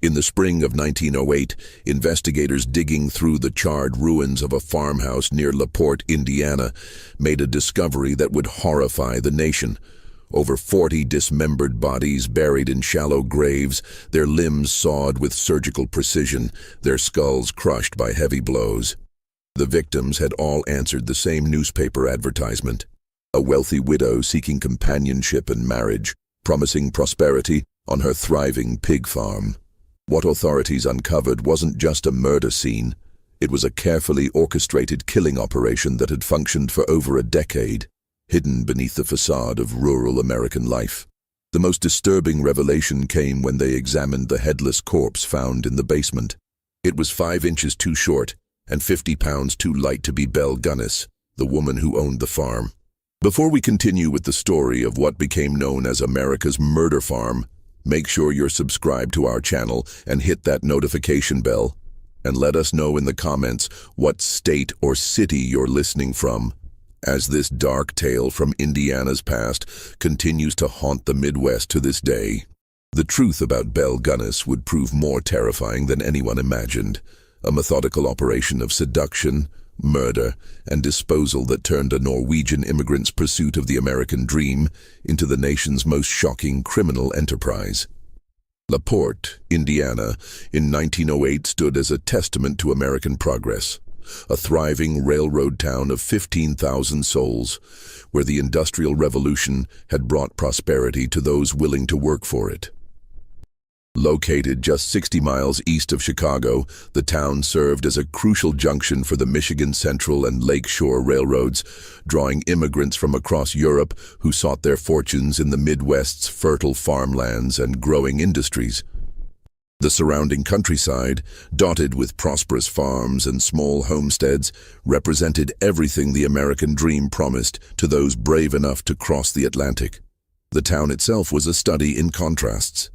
In the spring of 1908, investigators digging through the charred ruins of a farmhouse near LaPorte, Indiana, made a discovery that would horrify the nation. Over 40 dismembered bodies buried in shallow graves, their limbs sawed with surgical precision, their skulls crushed by heavy blows. The victims had all answered the same newspaper advertisement. A wealthy widow seeking companionship and marriage, promising prosperity on her thriving pig farm. What authorities uncovered wasn't just a murder scene. It was a carefully orchestrated killing operation that had functioned for over a decade, hidden beneath the facade of rural American life. The most disturbing revelation came when they examined the headless corpse found in the basement. It was 5 inches too short and 50 pounds too light to be Belle Gunness, the woman who owned the farm. Before we continue with the story of what became known as America's murder farm, make sure you're subscribed to our channel and hit that notification bell. And let us know in the comments what state or city you're listening from, as this dark tale from Indiana's past continues to haunt the Midwest to this day. The truth about Belle Gunness would prove more terrifying than anyone imagined. A methodical operation of seduction, murder, and disposal that turned a Norwegian immigrant's pursuit of the American dream into the nation's most shocking criminal enterprise. LaPorte, Indiana, in 1908 stood as a testament to American progress, a thriving railroad town of 15,000 souls, where the Industrial Revolution had brought prosperity to those willing to work for it. Located just 60 miles east of Chicago, the town served as a crucial junction for the Michigan Central and Lake Shore railroads, drawing immigrants from across Europe who sought their fortunes in the Midwest's fertile farmlands and growing industries. The surrounding countryside, dotted with prosperous farms and small homesteads, represented everything the American dream promised to those brave enough to cross the Atlantic. The town itself was a study in contrasts.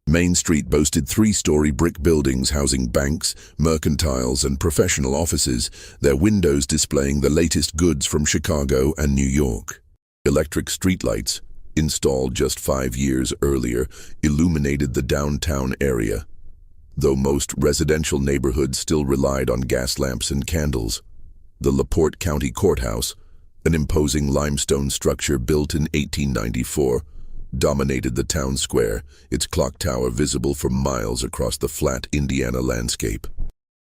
Main Street boasted 3-story brick buildings housing banks, mercantiles, and professional offices, their windows displaying the latest goods from Chicago and New York. Electric streetlights, installed just 5 years earlier, illuminated the downtown area, though most residential neighborhoods still relied on gas lamps and candles. The LaPorte County Courthouse, an imposing limestone structure built in 1894, dominated the town square, its clock tower visible for miles across the flat Indiana landscape.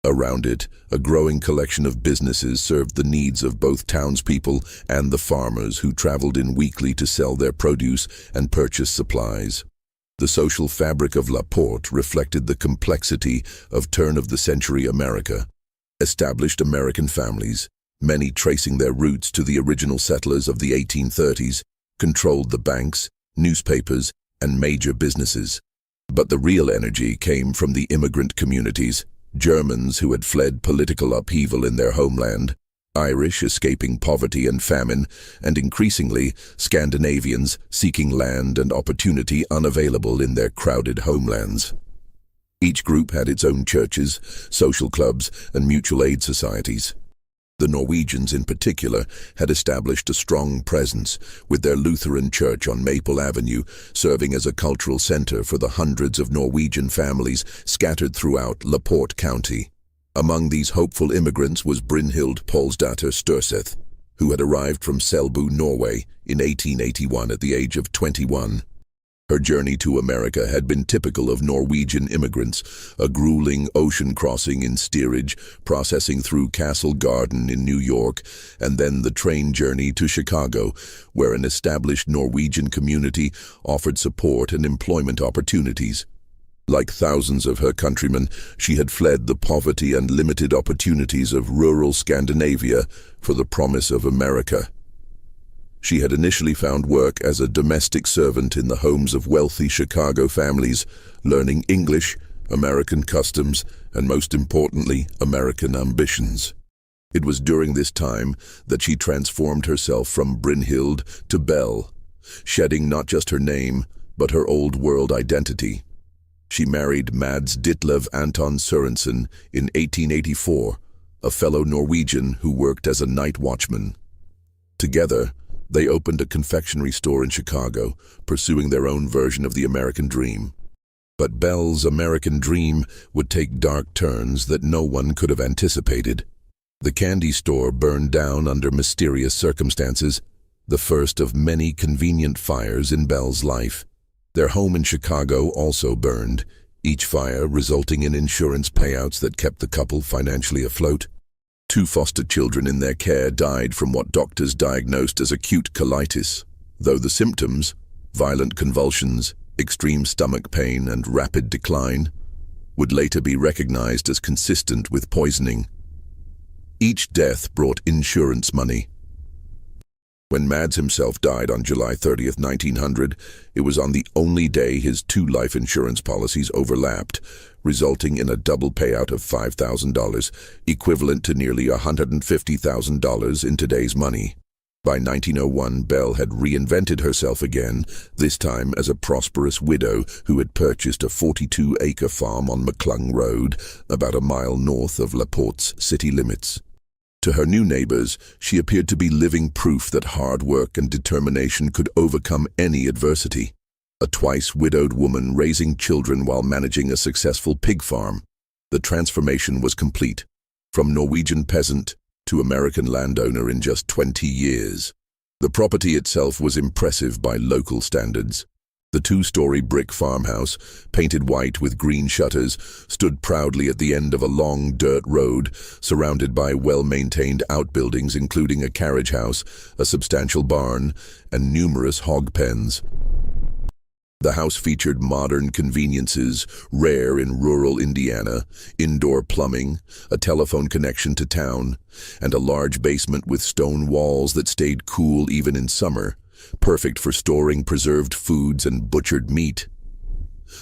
Around it, a growing collection of businesses served the needs of both townspeople and the farmers who traveled in weekly to sell their produce and purchase supplies. The social fabric of LaPorte reflected the complexity of turn-of-the-century America. Established American families, many tracing their roots to the original settlers of the 1830s, controlled the banks, newspapers, and major businesses. But the real energy came from the immigrant communities, Germans who had fled political upheaval in their homeland, Irish escaping poverty and famine, and increasingly Scandinavians seeking land and opportunity unavailable in their crowded homelands. Each group had its own churches, social clubs, and mutual aid societies. The Norwegians in particular had established a strong presence, with their Lutheran church on Maple Avenue serving as a cultural center for the hundreds of Norwegian families scattered throughout LaPorte County. Among these hopeful immigrants was Brynhild Polsdatter Sturseth, who had arrived from Selbu, Norway, in 1881 at the age of 21. Her journey to America had been typical of Norwegian immigrants, a grueling ocean crossing in steerage, processing through Castle Garden in New York, and then the train journey to Chicago, where an established Norwegian community offered support and employment opportunities. Like thousands of her countrymen, she had fled the poverty and limited opportunities of rural Scandinavia for the promise of America. She had initially found work as a domestic servant in the homes of wealthy Chicago families, learning English, American customs, and most importantly, American ambitions. It was during this time that she transformed herself from Brynhild to Belle, shedding not just her name, but her old-world identity. She married Mads Ditlev Anton Sørensen in 1884, a fellow Norwegian who worked as a night watchman. Together, they opened a confectionery store in Chicago, pursuing their own version of the American dream. But Belle's American dream would take dark turns that no one could have anticipated. The candy store burned down under mysterious circumstances, the first of many convenient fires in Belle's life. Their home in Chicago also burned, each fire resulting in insurance payouts that kept the couple financially afloat. 2 foster children in their care died from what doctors diagnosed as acute colitis, though the symptoms, violent convulsions, extreme stomach pain, and rapid decline, would later be recognized as consistent with poisoning. Each death brought insurance money. When Mads himself died on July 30th, 1900, it was on the only day his 2 life insurance policies overlapped, resulting in a double payout of $5,000, equivalent to nearly $150,000 in today's money. By 1901, Belle had reinvented herself again, this time as a prosperous widow who had purchased a 42-acre farm on McClung Road, about a mile north of LaPorte's city limits. To her new neighbors, she appeared to be living proof that hard work and determination could overcome any adversity. A twice-widowed woman raising children while managing a successful pig farm. The transformation was complete, from Norwegian peasant to American landowner in just 20 years. The property itself was impressive by local standards. The 2-story brick farmhouse, painted white with green shutters, stood proudly at the end of a long dirt road, surrounded by well-maintained outbuildings including a carriage house, a substantial barn, and numerous hog pens. The house featured modern conveniences, rare in rural Indiana, indoor plumbing, a telephone connection to town, and a large basement with stone walls that stayed cool even in summer, perfect for storing preserved foods and butchered meat.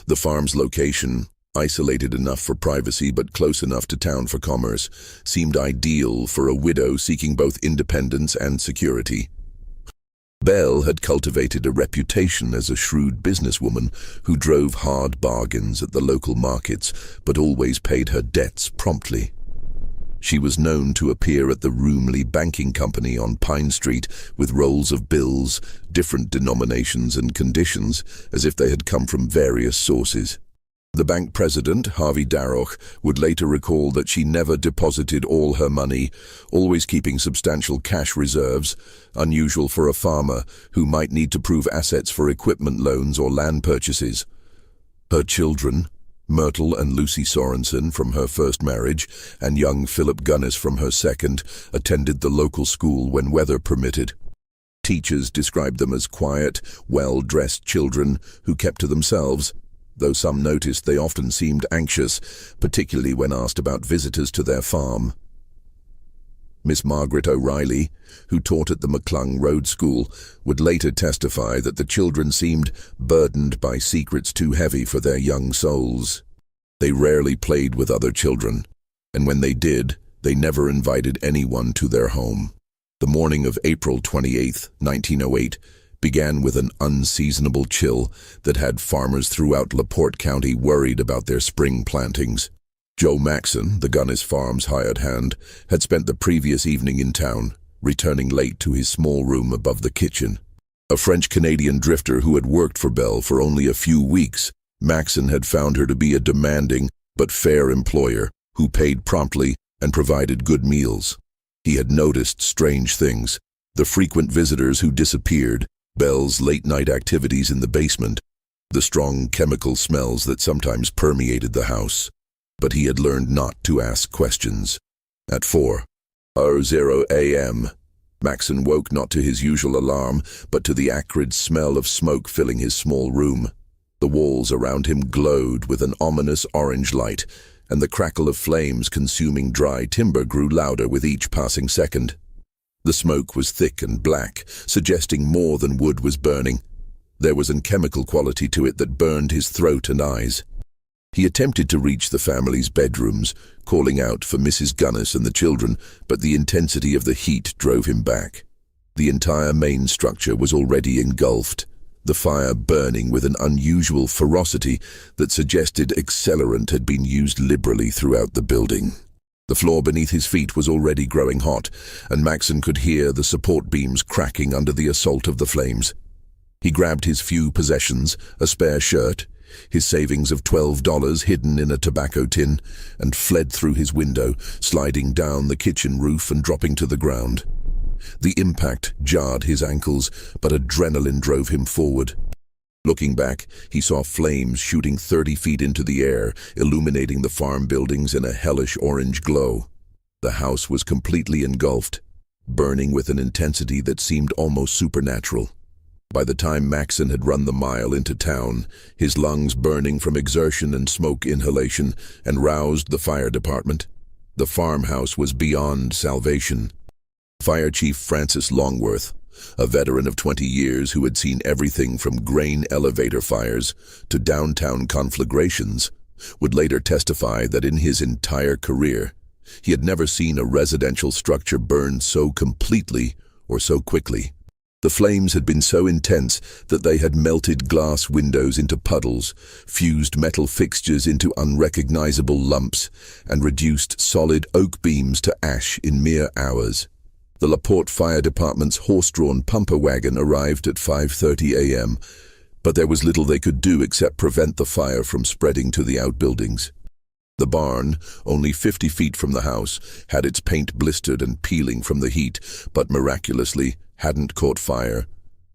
The farm's location, isolated enough for privacy but close enough to town for commerce, seemed ideal for a widow seeking both independence and security. Belle had cultivated a reputation as a shrewd businesswoman who drove hard bargains at the local markets but always paid her debts promptly. She was known to appear at the Roomley Banking Company on Pine Street with rolls of bills, different denominations and conditions, as if they had come from various sources. The bank president, Harvey Darroch, would later recall that she never deposited all her money, always keeping substantial cash reserves, unusual for a farmer who might need to prove assets for equipment loans or land purchases. Her children, Myrtle and Lucy Sorensen from her first marriage, and young Philip Gunness from her second, attended the local school when weather permitted. Teachers described them as quiet, well-dressed children who kept to themselves, though some noticed they often seemed anxious, particularly when asked about visitors to their farm. Miss Margaret O'Reilly, who taught at the McClung Road School, would later testify that the children seemed burdened by secrets too heavy for their young souls. They rarely played with other children, and when they did, they never invited anyone to their home. The morning of April 28, 1908, began with an unseasonable chill that had farmers throughout LaPorte County worried about their spring plantings. Joe Maxon, the Gunness farm's hired hand, had spent the previous evening in town, returning late to his small room above the kitchen. A French-Canadian drifter who had worked for Belle for only a few weeks, Maxon had found her to be a demanding but fair employer who paid promptly and provided good meals. He had noticed strange things: the frequent visitors who disappeared, Belle's late-night activities in the basement, the strong chemical smells that sometimes permeated the house. But he had learned not to ask questions. At 4:00 a.m., Maxon woke not to his usual alarm, but to the acrid smell of smoke filling his small room. The walls around him glowed with an ominous orange light, and the crackle of flames consuming dry timber grew louder with each passing second. The smoke was thick and black, suggesting more than wood was burning. There was a chemical quality to it that burned his throat and eyes. He attempted to reach the family's bedrooms, calling out for Mrs. Gunness and the children, but the intensity of the heat drove him back. The entire main structure was already engulfed, the fire burning with an unusual ferocity that suggested accelerant had been used liberally throughout the building. The floor beneath his feet was already growing hot, and Maxon could hear the support beams cracking under the assault of the flames. He grabbed his few possessions, a spare shirt, his savings of $12 hidden in a tobacco tin, and fled through his window, sliding down the kitchen roof and dropping to the ground. The impact jarred his ankles, but adrenaline drove him forward. Looking back, he saw flames shooting 30 feet into the air, illuminating the farm buildings in a hellish orange glow. The house was completely engulfed, burning with an intensity that seemed almost supernatural. By the time Maxon had run the mile into town, his lungs burning from exertion and smoke inhalation, and roused the fire department, the farmhouse was beyond salvation. Fire Chief Francis Longworth, a veteran of 20 years who had seen everything from grain elevator fires to downtown conflagrations, would later testify that in his entire career, he had never seen a residential structure burn so completely or so quickly. The flames had been so intense that they had melted glass windows into puddles, fused metal fixtures into unrecognizable lumps, and reduced solid oak beams to ash in mere hours. The LaPorte Fire Department's horse-drawn pumper wagon arrived at 5:30 a.m., but there was little they could do except prevent the fire from spreading to the outbuildings. The barn, only 50 feet from the house, had its paint blistered and peeling from the heat, but miraculously hadn't caught fire,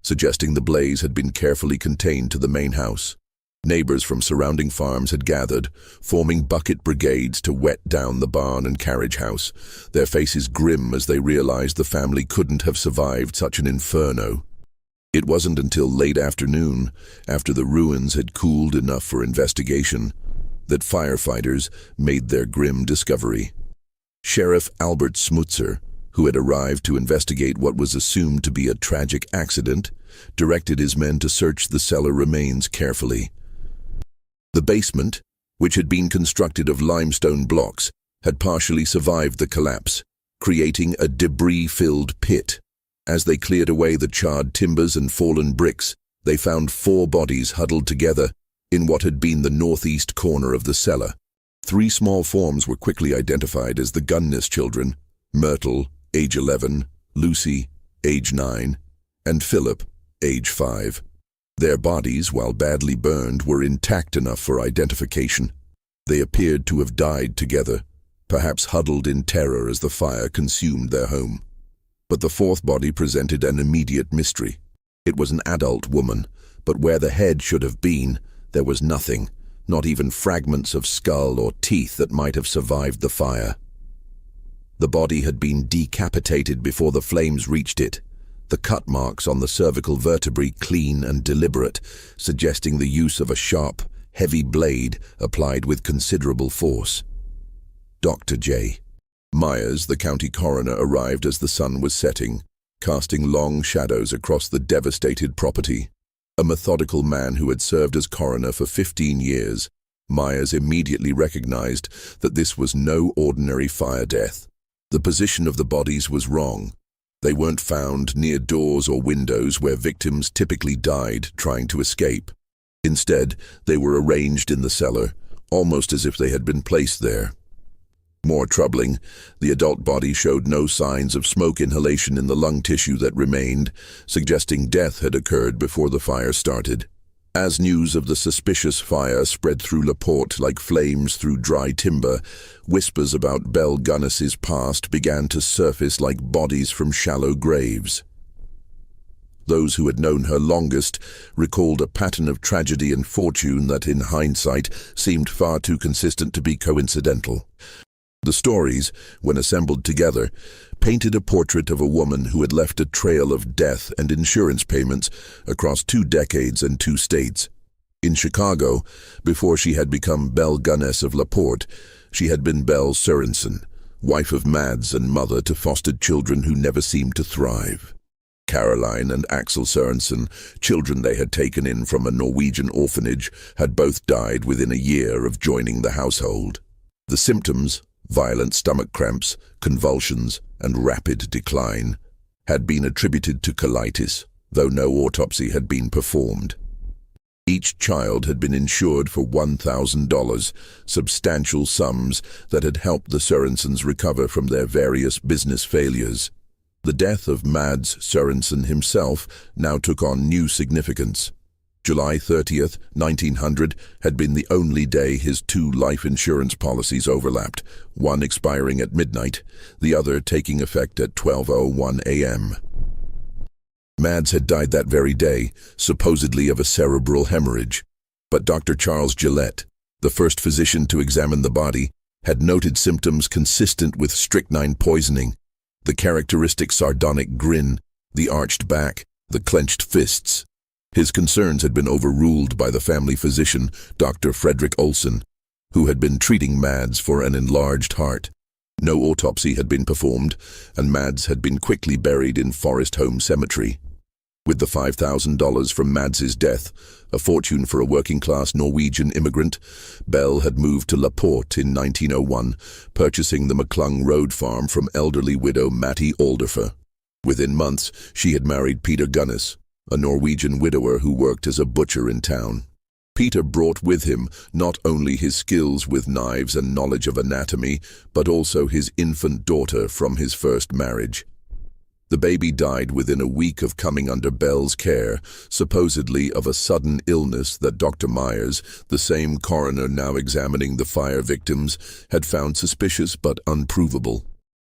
suggesting the blaze had been carefully contained to the main house. Neighbors from surrounding farms had gathered, forming bucket brigades to wet down the barn and carriage house, their faces grim as they realized the family couldn't have survived such an inferno. It wasn't until late afternoon, after the ruins had cooled enough for investigation, that firefighters made their grim discovery. Sheriff Albert Smutzer, who had arrived to investigate what was assumed to be a tragic accident, directed his men to search the cellar remains carefully. The basement, which had been constructed of limestone blocks, had partially survived the collapse, creating a debris-filled pit. As they cleared away the charred timbers and fallen bricks, they found 4 bodies huddled together in what had been the northeast corner of the cellar. 3 small forms were quickly identified as the Gunness children: Myrtle, age 11, Lucy, age 9, and Philip, age 5. Their bodies, while badly burned, were intact enough for identification. They appeared to have died together, perhaps huddled in terror as the fire consumed their home. But the 4th body presented an immediate mystery. It was an adult woman, but where the head should have been, there was nothing, not even fragments of skull or teeth that might have survived the fire. The body had been decapitated before the flames reached it, the cut marks on the cervical vertebrae clean and deliberate, suggesting the use of a sharp, heavy blade applied with considerable force. Dr. J. Myers, the county coroner, arrived as the sun was setting, casting long shadows across the devastated property. A methodical man who had served as coroner for 15 years, Myers immediately recognized that this was no ordinary fire death. The position of the bodies was wrong. They weren't found near doors or windows where victims typically died trying to escape. Instead, they were arranged in the cellar, almost as if they had been placed there. More troubling, the adult body showed no signs of smoke inhalation in the lung tissue that remained, suggesting death had occurred before the fire started. As news of the suspicious fire spread through LaPorte like flames through dry timber, whispers about Belle Gunness's past began to surface like bodies from shallow graves. Those who had known her longest recalled a pattern of tragedy and fortune that, in hindsight, seemed far too consistent to be coincidental. The stories, when assembled together, painted a portrait of a woman who had left a trail of death and insurance payments across 2 decades and 2 states. In Chicago, before she had become Belle Gunness of LaPorte, she had been Belle Sorensen, wife of Mads and mother to fostered children who never seemed to thrive. Caroline and Axel Sorensen, children they had taken in from a Norwegian orphanage, had both died within a year of joining the household. The symptoms, violent stomach cramps, convulsions, and rapid decline, had been attributed to colitis, though no autopsy had been performed. Each child had been insured for $1,000, substantial sums that had helped the Sorensens recover from their various business failures. The death of Mads Sorensen himself now took on new significance. July 30th, 1900, had been the only day his two life insurance policies overlapped, one expiring at midnight, the other taking effect at 12:01 a.m. Mads had died that very day, supposedly of a cerebral hemorrhage. But Dr. Charles Gillette, the first physician to examine the body, had noted symptoms consistent with strychnine poisoning: the characteristic sardonic grin, the arched back, the clenched fists. His concerns had been overruled by the family physician, Dr. Frederick Olsen, who had been treating Mads for an enlarged heart. No autopsy had been performed, and Mads had been quickly buried in Forest Home Cemetery. With the $5,000 from Mads's death, a fortune for a working-class Norwegian immigrant, Belle had moved to Laporte in 1901, purchasing the McClung Road farm from elderly widow Mattie Alderfer. Within months, she had married Peter Gunness, a Norwegian widower who worked as a butcher in town. Peter brought with him not only his skills with knives and knowledge of anatomy, but also his infant daughter from his first marriage. The baby died within a week of coming under Belle's care, supposedly of a sudden illness that Dr. Myers, the same coroner now examining the fire victims, had found suspicious but unprovable.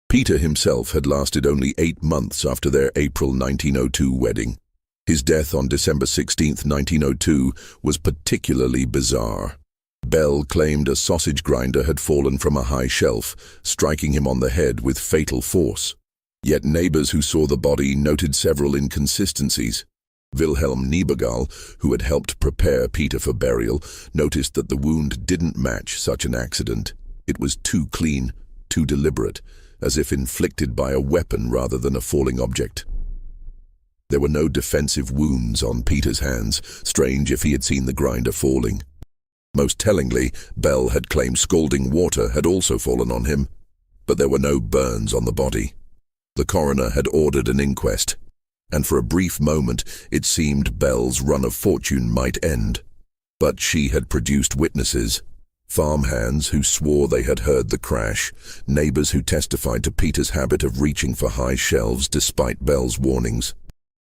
Peter himself had lasted only 8 months after their April 1902 wedding. His death on December 16, 1902, was particularly bizarre. Belle claimed a sausage grinder had fallen from a high shelf, striking him on the head with fatal force. Yet neighbors who saw the body noted several inconsistencies. Wilhelm Niebergall, who had helped prepare Peter for burial, noticed that the wound didn't match such an accident. It was too clean, too deliberate, as if inflicted by a weapon rather than a falling object. There were no defensive wounds on Peter's hands, strange if he had seen the grinder falling. Most tellingly, Belle had claimed scalding water had also fallen on him, but there were no burns on the body. The coroner had ordered an inquest, and for a brief moment it seemed Belle's run of fortune might end. But she had produced witnesses: farmhands who swore they had heard the crash, neighbors who testified to Peter's habit of reaching for high shelves despite Belle's warnings.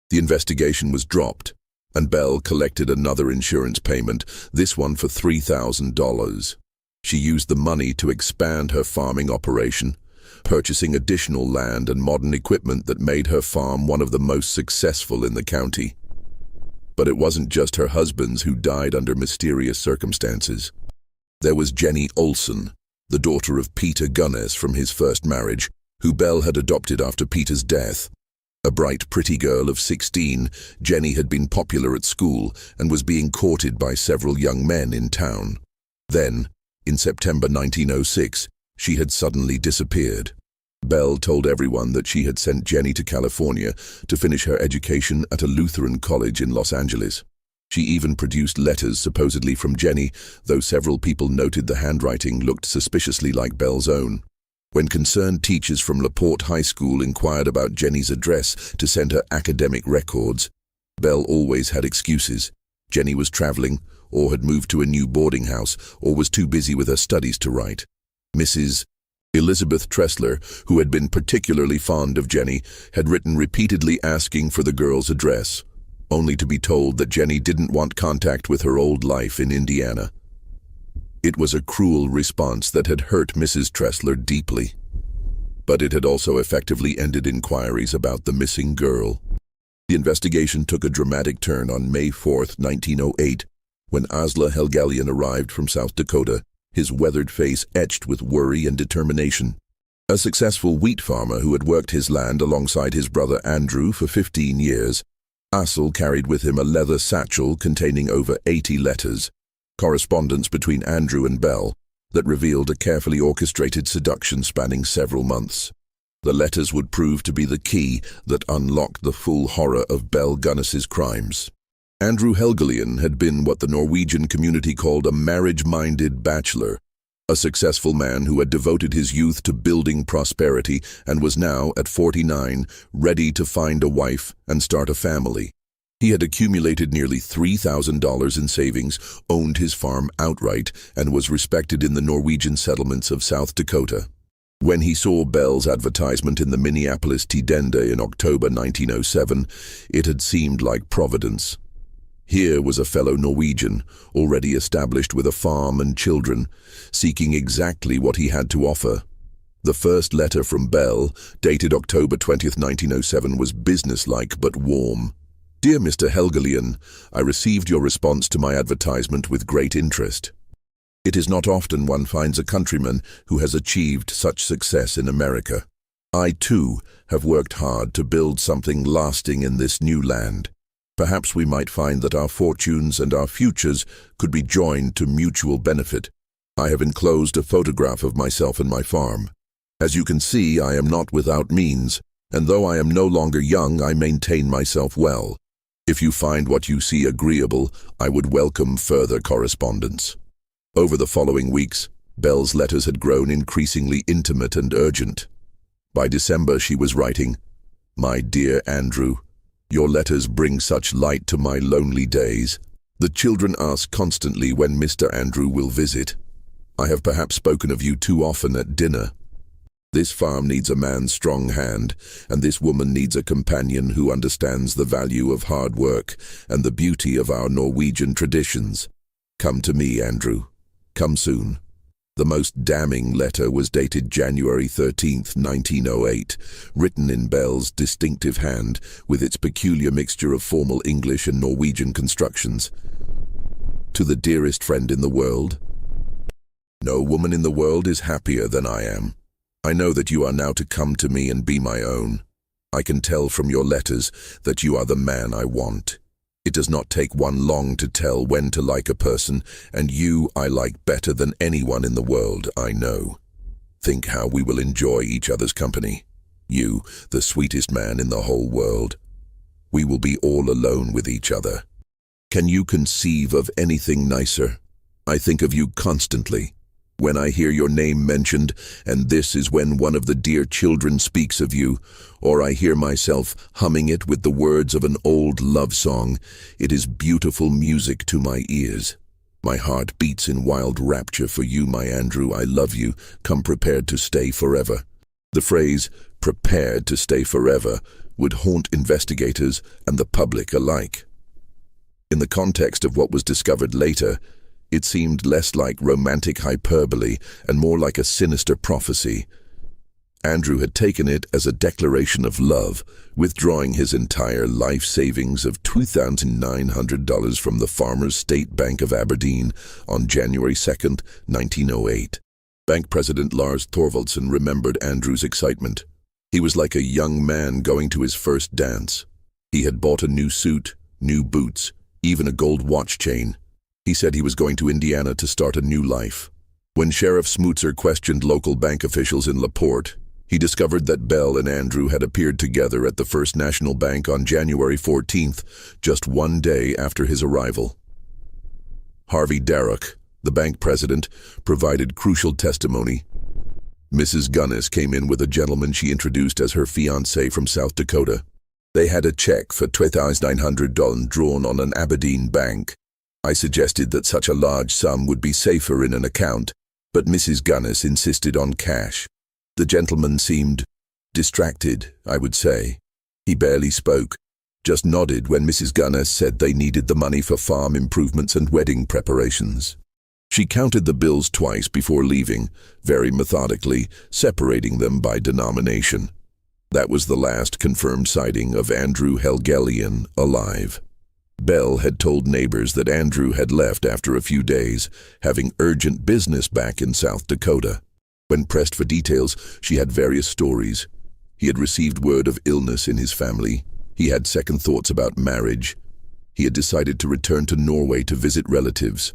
The investigation was dropped, and Belle collected another insurance payment, this one for $3,000. She used the money to expand her farming operation, purchasing additional land and modern equipment that made her farm one of the most successful in the county. But it wasn't just her husbands who died under mysterious circumstances. There was Jenny Olsen, the daughter of Peter Gunness from his first marriage, who Belle had adopted after Peter's death. A bright, pretty girl of 16, Jenny had been popular at school and was being courted by several young men in town. Then, in September 1906, she had suddenly disappeared. Belle told everyone that she had sent Jenny to California to finish her education at a Lutheran college in Los Angeles. She even produced letters supposedly from Jenny, though several people noted the handwriting looked suspiciously like Belle's own. When concerned teachers from Laporte High School inquired about Jenny's address to send her academic records, Belle always had excuses. Jenny was traveling, or had moved to a new boarding house, or was too busy with her studies to write. Mrs. Elizabeth Tressler, who had been particularly fond of Jenny, had written repeatedly asking for the girl's address, only to be told that Jenny didn't want contact with her old life in Indiana. It was a cruel response that had hurt Mrs. Tressler deeply. But it had also effectively ended inquiries about the missing girl. The investigation took a dramatic turn on May 4, 1908, when Asla Helgalian arrived from South Dakota, his weathered face etched with worry and determination. A successful wheat farmer who had worked his land alongside his brother Andrew for 15 years, Asl carried with him a leather satchel containing over 80 letters, correspondence between Andrew and Belle, that revealed a carefully orchestrated seduction spanning several months. The letters would prove to be the key that unlocked the full horror of Belle Gunness's crimes. Andrew Helgalian had been what the Norwegian community called a marriage-minded bachelor, a successful man who had devoted his youth to building prosperity and was now, at 49, ready to find a wife and start a family. He had accumulated nearly $3,000 in savings, owned his farm outright, and was respected in the Norwegian settlements of South Dakota. When he saw Belle's advertisement in the Minneapolis Tidende in October 1907, it had seemed like Providence. Here was a fellow Norwegian, already established with a farm and children, seeking exactly what he had to offer. The first letter from Belle, dated October 20th, 1907, was businesslike but warm. Dear Mr. Helgelien, I received your response to my advertisement with great interest. It is not often one finds a countryman who has achieved such success in America. I, too, have worked hard to build something lasting in this new land. Perhaps we might find that our fortunes and our futures could be joined to mutual benefit. I have enclosed a photograph of myself and my farm. As you can see, I am not without means, and though I am no longer young, I maintain myself well. If you find what you see agreeable, I would welcome further correspondence. Over the following weeks, Belle's letters had grown increasingly intimate and urgent. By December, she was writing, "My dear Andrew, your letters bring such light to my lonely days. The children ask constantly when Mr. Andrew will visit. I have perhaps spoken of you too often at dinner. This farm needs a man's strong hand, and this woman needs a companion who understands the value of hard work and the beauty of our Norwegian traditions. Come to me, Andrew. Come soon." The most damning letter was dated January 13th, 1908, written in Belle's distinctive hand, with its peculiar mixture of formal English and Norwegian constructions. To the dearest friend in the world. No woman in the world is happier than I am. I know that you are now to come to me and be my own. I can tell from your letters that you are the man I want. It does not take one long to tell when to like a person, and you I like better than anyone in the world, I know. Think how we will enjoy each other's company. You, the sweetest man in the whole world. We will be all alone with each other. Can you conceive of anything nicer? I think of you constantly. When I hear your name mentioned, and this is when one of the dear children speaks of you, or I hear myself humming it with the words of an old love song, it is beautiful music to my ears. My heart beats in wild rapture for you, my Andrew. I love you. Come prepared to stay forever. The phrase, "prepared to stay forever," would haunt investigators and the public alike. In the context of what was discovered later, it seemed less like romantic hyperbole and more like a sinister prophecy. Andrew had taken it as a declaration of love, withdrawing his entire life savings of $2,900 from the Farmers State Bank of Aberdeen on January 2nd, 1908. Bank President Lars Thorvaldsen remembered Andrew's excitement. He was like a young man going to his first dance. He had bought a new suit, new boots, even a gold watch chain. He said he was going to Indiana to start a new life. When Sheriff Smootser questioned local bank officials in LaPorte, he discovered that Belle and Andrew had appeared together at the First National Bank on January 14th, just one day after his arrival. Harvey Darroch, the bank president, provided crucial testimony. Mrs. Gunness came in with a gentleman she introduced as her fiancé from South Dakota. They had a check for $2,900 drawn on an Aberdeen bank. I suggested that such a large sum would be safer in an account, but Mrs. Gunness insisted on cash. The gentleman seemed distracted, I would say. He barely spoke, just nodded when Mrs. Gunness said they needed the money for farm improvements and wedding preparations. She counted the bills twice before leaving, very methodically, separating them by denomination. That was the last confirmed sighting of Andrew Helgelien alive. Belle had told neighbors that Andrew had left after a few days, having urgent business back in South Dakota. When pressed for details, she had various stories. He had received word of illness in his family. He had second thoughts about marriage. He had decided to return to Norway to visit relatives.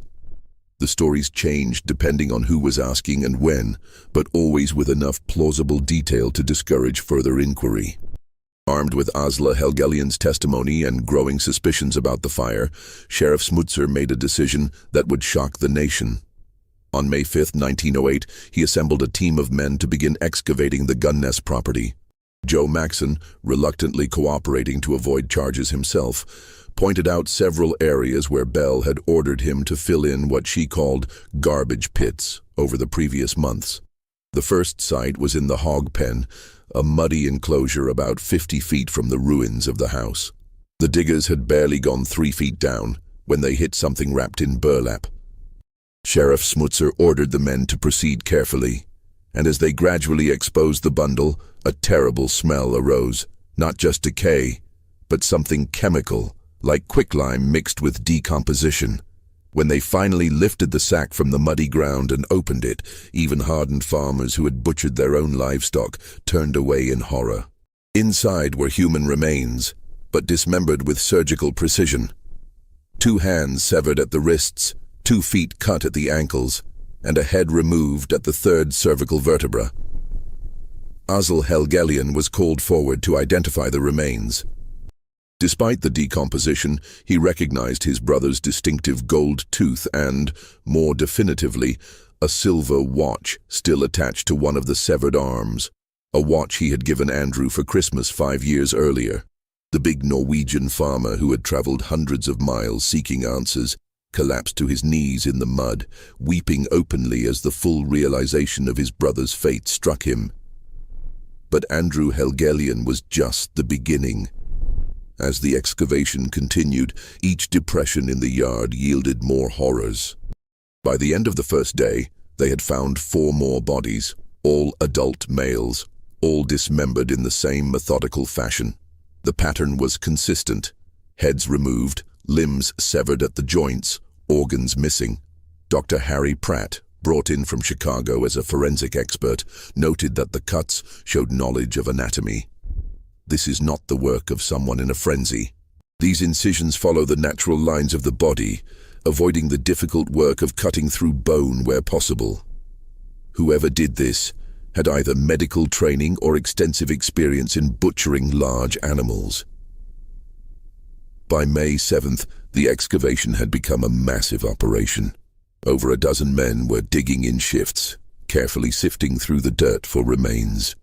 The stories changed depending on who was asking and when, but always with enough plausible detail to discourage further inquiry. Armed with Asla Helgelien's testimony and growing suspicions about the fire, Sheriff Smootser made a decision that would shock the nation. On May 5, 1908, he assembled a team of men to begin excavating the Gunness property. Joe Maxson, reluctantly cooperating to avoid charges himself, pointed out several areas where Belle had ordered him to fill in what she called garbage pits over the previous months. The first site was in the hog pen, a muddy enclosure about 50 feet from the ruins of the house. The diggers had barely gone 3 feet down when they hit something wrapped in burlap. Sheriff Smutzer ordered the men to proceed carefully, and as they gradually exposed the bundle, a terrible smell arose. Not just decay, but something chemical, like quicklime mixed with decomposition. When they finally lifted the sack from the muddy ground and opened it, even hardened farmers who had butchered their own livestock turned away in horror. Inside were human remains, but dismembered with surgical precision. 2 hands severed at the wrists, 2 feet cut at the ankles, and a head removed at the 3rd cervical vertebra. Ozzel Helgelian was called forward to identify the remains. Despite the decomposition, he recognized his brother's distinctive gold tooth and, more definitively, a silver watch still attached to one of the severed arms, a watch he had given Andrew for Christmas 5 years earlier. The big Norwegian farmer who had traveled hundreds of miles seeking answers collapsed to his knees in the mud, weeping openly as the full realization of his brother's fate struck him. But Andrew Helgelian was just the beginning. As the excavation continued, each depression in the yard yielded more horrors. By the end of the first day, they had found 4 more bodies, all adult males, all dismembered in the same methodical fashion. The pattern was consistent: heads removed, limbs severed at the joints, organs missing. Dr. Harry Pratt, brought in from Chicago as a forensic expert, noted that the cuts showed knowledge of anatomy. This is not the work of someone in a frenzy. These incisions follow the natural lines of the body, avoiding the difficult work of cutting through bone where possible. Whoever did this had either medical training or extensive experience in butchering large animals. By May 7th, the excavation had become a massive operation. Over a dozen men were digging in shifts, carefully sifting through the dirt for remains.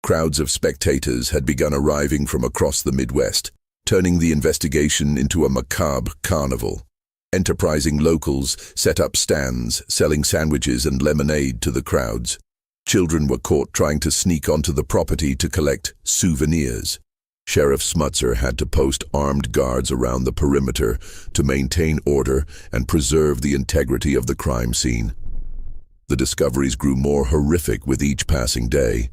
Crowds of spectators had begun arriving from across the Midwest, turning the investigation into a macabre carnival. Enterprising locals set up stands, selling sandwiches and lemonade to the crowds. Children were caught trying to sneak onto the property to collect souvenirs. Sheriff Smutzer had to post armed guards around the perimeter to maintain order and preserve the integrity of the crime scene. The discoveries grew more horrific with each passing day.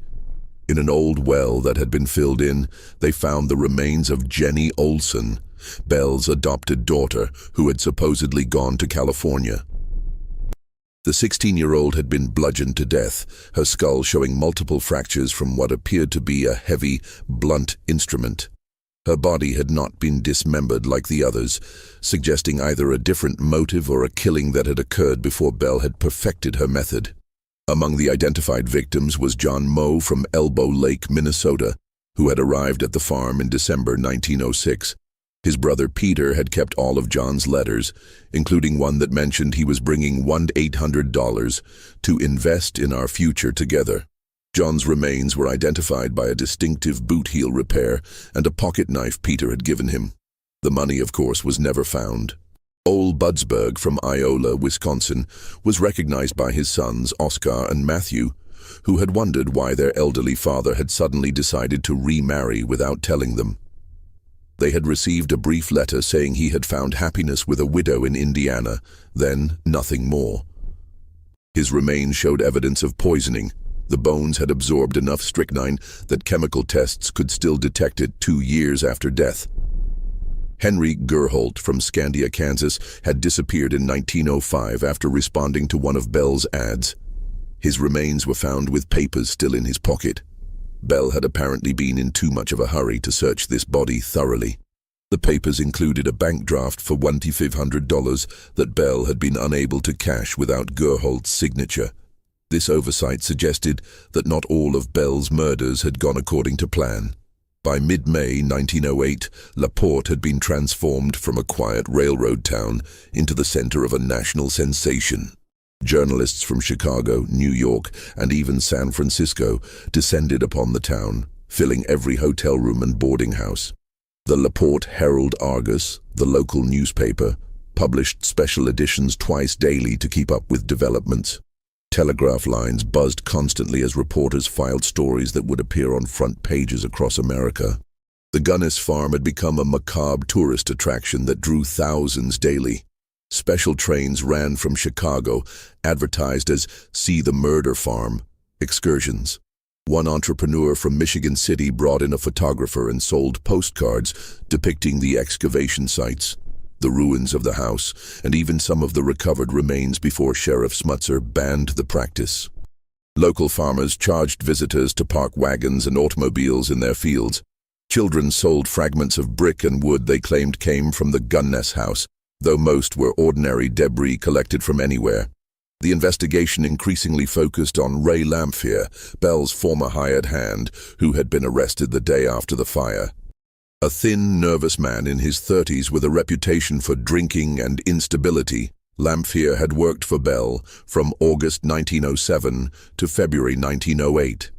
In an old well that had been filled in, they found the remains of Jenny Olson, Belle's adopted daughter, who had supposedly gone to California. The 16-year-old had been bludgeoned to death, her skull showing multiple fractures from what appeared to be a heavy, blunt instrument. Her body had not been dismembered like the others, suggesting either a different motive or a killing that had occurred before Belle had perfected her method. Among the identified victims was John Moe from Elbow Lake, Minnesota, who had arrived at the farm in December 1906. His brother Peter had kept all of John's letters, including one that mentioned he was bringing $1,800 to invest in our future together. John's remains were identified by a distinctive boot heel repair and a pocket knife Peter had given him. The money, of course, was never found. Ole Budsberg from Iola, Wisconsin, was recognized by his sons, Oscar and Matthew, who had wondered why their elderly father had suddenly decided to remarry without telling them. They had received a brief letter saying he had found happiness with a widow in Indiana, then nothing more. His remains showed evidence of poisoning. The bones had absorbed enough strychnine that chemical tests could still detect it 2 years after death. Henry Gerholt from Scandia, Kansas, had disappeared in 1905 after responding to one of Belle's ads. His remains were found with papers still in his pocket. Belle had apparently been in too much of a hurry to search this body thoroughly. The papers included a bank draft for $1,500 that Belle had been unable to cash without Gerholt's signature. This oversight suggested that not all of Belle's murders had gone according to plan. By mid-May 1908, LaPorte had been transformed from a quiet railroad town into the center of a national sensation. Journalists from Chicago, New York, and even San Francisco descended upon the town, filling every hotel room and boarding house. The LaPorte Herald-Argus, the local newspaper, published special editions twice daily to keep up with developments. Telegraph lines buzzed constantly as reporters filed stories that would appear on front pages across America. The Gunness farm had become a macabre tourist attraction that drew thousands daily. Special trains ran from Chicago, advertised as "See the Murder Farm" excursions. One entrepreneur from Michigan City brought in a photographer and sold postcards depicting the excavation sites, the ruins of the house, and even some of the recovered remains before Sheriff Smutzer banned the practice. Local farmers charged visitors to park wagons and automobiles in their fields. Children sold fragments of brick and wood they claimed came from the Gunness house, though most were ordinary debris collected from anywhere. The investigation increasingly focused on Ray Lamphere, Belle's former hired hand, who had been arrested the day after the fire. A thin, nervous man in his 30s with a reputation for drinking and instability, Lamphere had worked for Belle from August 1907 to February 1908.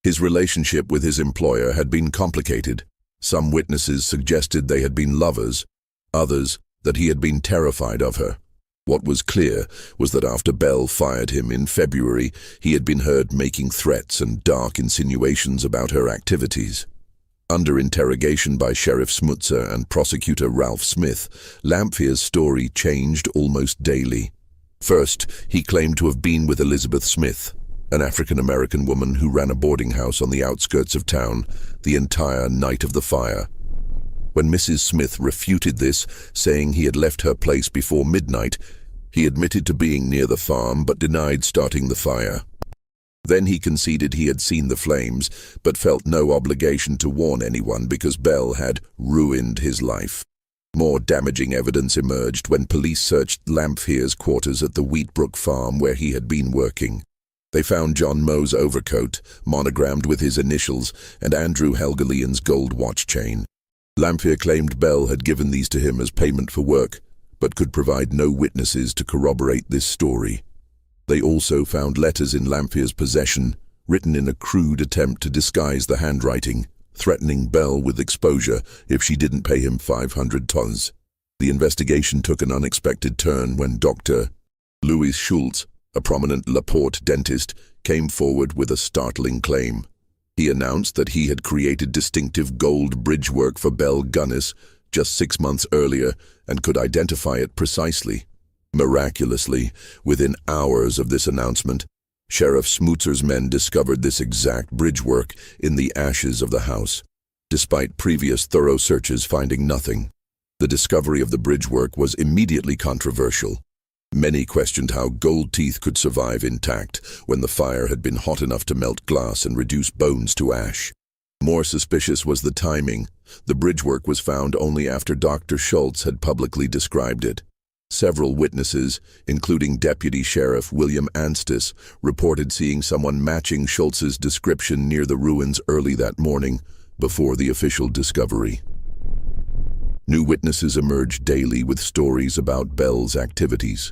His relationship with his employer had been complicated. Some witnesses suggested they had been lovers, others that he had been terrified of her. What was clear was that after Belle fired him in February, he had been heard making threats and dark insinuations about her activities. Under interrogation by Sheriff Smutzer and prosecutor Ralph Smith, Lamphere's story changed almost daily. First, he claimed to have been with Elizabeth Smith, an African-American woman who ran a boarding house on the outskirts of town, the entire night of the fire. When Mrs. Smith refuted this, saying he had left her place before midnight, he admitted to being near the farm but denied starting the fire. Then he conceded he had seen the flames, but felt no obligation to warn anyone because Belle had ruined his life. More damaging evidence emerged when police searched Lamphere's quarters at the Wheatbrook farm where he had been working. They found John Moe's overcoat, monogrammed with his initials, and Andrew Helgelian's gold watch chain. Lamphere claimed Belle had given these to him as payment for work, but could provide no witnesses to corroborate this story. They also found letters in Lamphere's possession, written in a crude attempt to disguise the handwriting, threatening Belle with exposure if she didn't pay him $500. The investigation took an unexpected turn when Dr. Louis Schultz, a prominent Laporte dentist, came forward with a startling claim. He announced that he had created distinctive gold bridgework for Belle Gunness just 6 months earlier and could identify it precisely. Miraculously, within hours of this announcement, Sheriff Smutzer's men discovered this exact bridgework in the ashes of the house, despite previous thorough searches finding nothing. The discovery of the bridgework was immediately controversial. Many questioned how gold teeth could survive intact when the fire had been hot enough to melt glass and reduce bones to ash. More suspicious was the timing. The bridgework was found only after Dr. Schultz had publicly described it. Several witnesses, including Deputy Sheriff William Anstis, reported seeing someone matching Schultz's description near the ruins early that morning, before the official discovery. New witnesses emerged daily with stories about Belle's activities.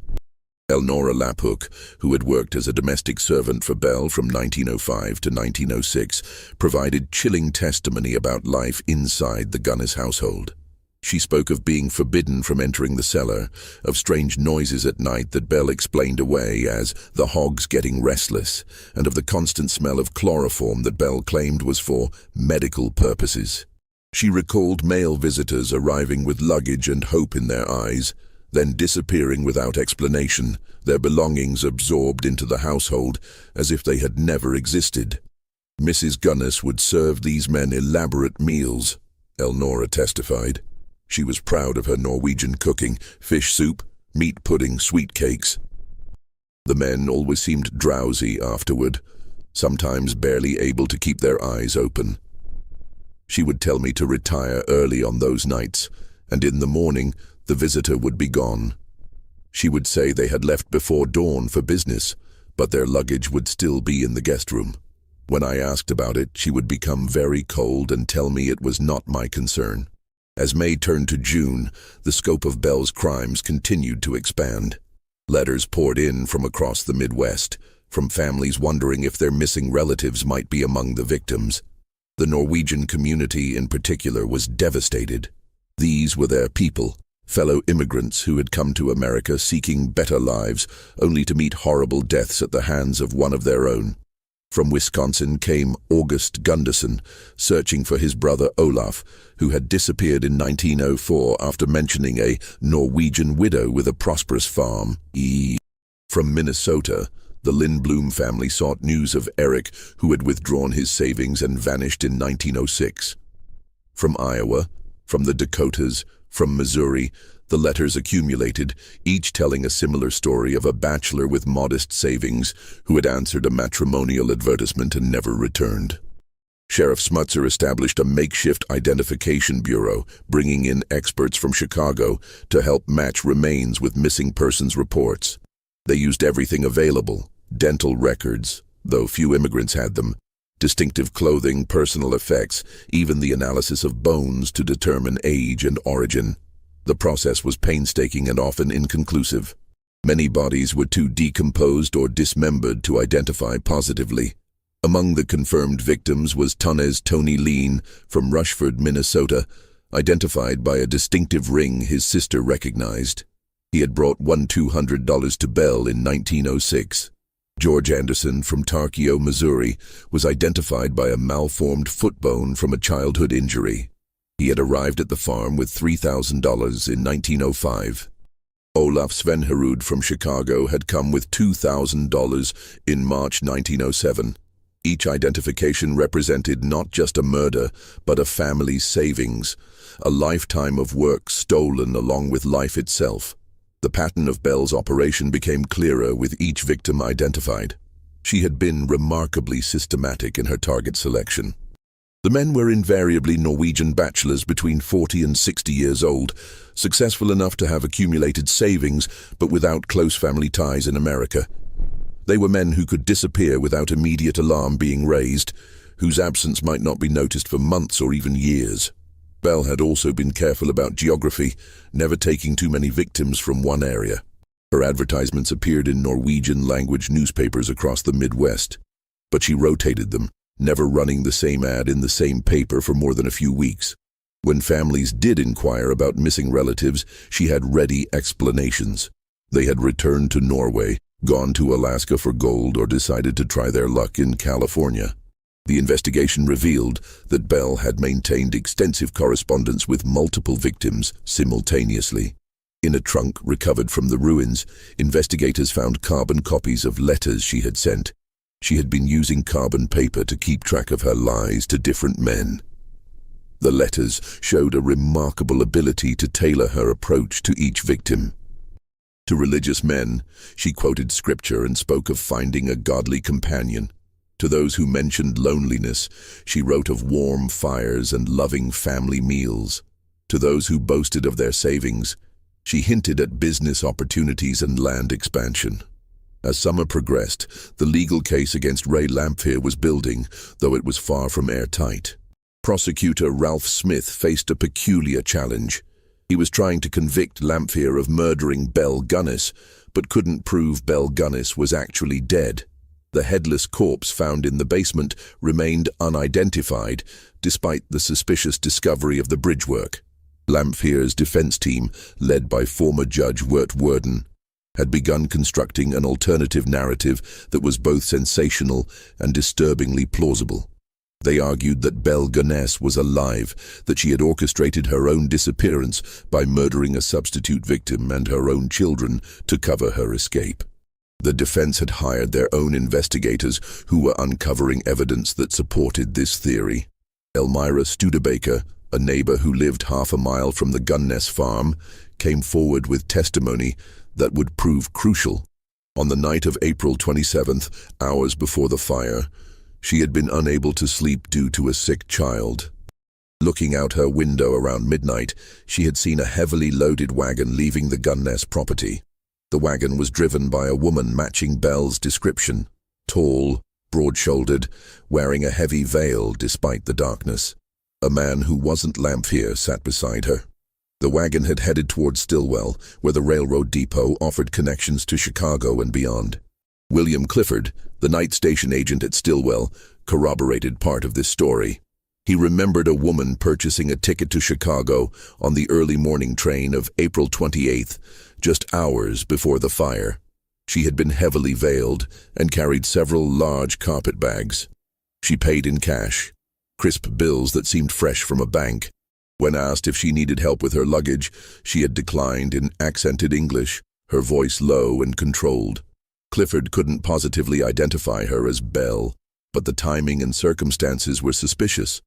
Elnora Laphook, who had worked as a domestic servant for Belle from 1905 to 1906, provided chilling testimony about life inside the Gunness household. She spoke of being forbidden from entering the cellar, of strange noises at night that Belle explained away as the hogs getting restless, and of the constant smell of chloroform that Belle claimed was for medical purposes. She recalled male visitors arriving with luggage and hope in their eyes, then disappearing without explanation, their belongings absorbed into the household as if they had never existed. Mrs. Gunness would serve these men elaborate meals, Elnora testified. She was proud of her Norwegian cooking, fish soup, meat pudding, sweet cakes. The men always seemed drowsy afterward, sometimes barely able to keep their eyes open. She would tell me to retire early on those nights, and in the morning the visitor would be gone. She would say they had left before dawn for business, but their luggage would still be in the guest room. When I asked about it, she would become very cold and tell me it was not my concern. As May turned to June, the scope of Belle's crimes continued to expand. Letters poured in from across the Midwest, from families wondering if their missing relatives might be among the victims. The Norwegian community in particular was devastated. These were their people, fellow immigrants who had come to America seeking better lives, only to meet horrible deaths at the hands of one of their own. From Wisconsin came August Gunderson, searching for his brother Olaf, who had disappeared in 1904 after mentioning a Norwegian widow with a prosperous farm. From Minnesota, the Lindblom family sought news of Eric, who had withdrawn his savings and vanished in 1906. From Iowa, from the Dakotas, from Missouri, the letters accumulated, each telling a similar story of a bachelor with modest savings who had answered a matrimonial advertisement and never returned. Sheriff Smutzer established a makeshift identification bureau, bringing in experts from Chicago to help match remains with missing persons reports. They used everything available: dental records, though few immigrants had them, distinctive clothing, personal effects, even the analysis of bones to determine age and origin. The process was painstaking and often inconclusive. Many bodies were too decomposed or dismembered to identify positively. Among the confirmed victims was Tunnez Tony Lean from Rushford, Minnesota, identified by a distinctive ring his sister recognized. He had brought $200 to Belle in 1906. George Anderson from Tarkio, Missouri, was identified by a malformed foot bone from a childhood injury. He had arrived at the farm with $3,000 in 1905. Olaf Svenherud from Chicago had come with $2,000 in March 1907. Each identification represented not just a murder, but a family's savings, a lifetime of work stolen along with life itself. The pattern of Belle's operation became clearer with each victim identified. She had been remarkably systematic in her target selection. The men were invariably Norwegian bachelors between 40 and 60 years old, successful enough to have accumulated savings, but without close family ties in America. They were men who could disappear without immediate alarm being raised, whose absence might not be noticed for months or even years. Belle had also been careful about geography, never taking too many victims from one area. Her advertisements appeared in Norwegian-language newspapers across the Midwest, but she rotated them, never running the same ad in the same paper for more than a few weeks. When families did inquire about missing relatives, she had ready explanations. They had returned to Norway, gone to Alaska for gold, or decided to try their luck in California. The investigation revealed that Belle had maintained extensive correspondence with multiple victims simultaneously. In a trunk recovered from the ruins, investigators found carbon copies of letters she had sent. She had been using carbon paper to keep track of her lies to different men. The letters showed a remarkable ability to tailor her approach to each victim. To religious men, she quoted scripture and spoke of finding a godly companion. To those who mentioned loneliness, she wrote of warm fires and loving family meals. To those who boasted of their savings, she hinted at business opportunities and land expansion. As summer progressed, the legal case against Ray Lamphere was building, though it was far from airtight. Prosecutor Ralph Smith faced a peculiar challenge. He was trying to convict Lamphere of murdering Belle Gunness, but couldn't prove Belle Gunness was actually dead. The headless corpse found in the basement remained unidentified, despite the suspicious discovery of the bridgework. Lamphere's defense team, led by former Judge Wirt Worden, had begun constructing an alternative narrative that was both sensational and disturbingly plausible. They argued that Belle Gunness was alive, that she had orchestrated her own disappearance by murdering a substitute victim and her own children to cover her escape. The defense had hired their own investigators who were uncovering evidence that supported this theory. Elmira Studebaker, a neighbor who lived half a mile from the Gunness farm, came forward with testimony that would prove crucial. On the night of April 27th, hours before the fire, she had been unable to sleep due to a sick child. Looking out her window around midnight, she had seen a heavily loaded wagon leaving the Gunness property. The wagon was driven by a woman matching Belle's description, tall, broad-shouldered, wearing a heavy veil despite the darkness. A man who wasn't Lamphere sat beside her. The wagon had headed toward Stillwell, where the railroad depot offered connections to Chicago and beyond. William Clifford, the night station agent at Stillwell, corroborated part of this story. He remembered a woman purchasing a ticket to Chicago on the early morning train of April 28th, just hours before the fire. She had been heavily veiled and carried several large carpet bags. She paid in cash, crisp bills that seemed fresh from a bank. When asked if she needed help with her luggage, she had declined in accented English, her voice low and controlled. Clifford couldn't positively identify her as Belle, but the timing and circumstances were suspicious.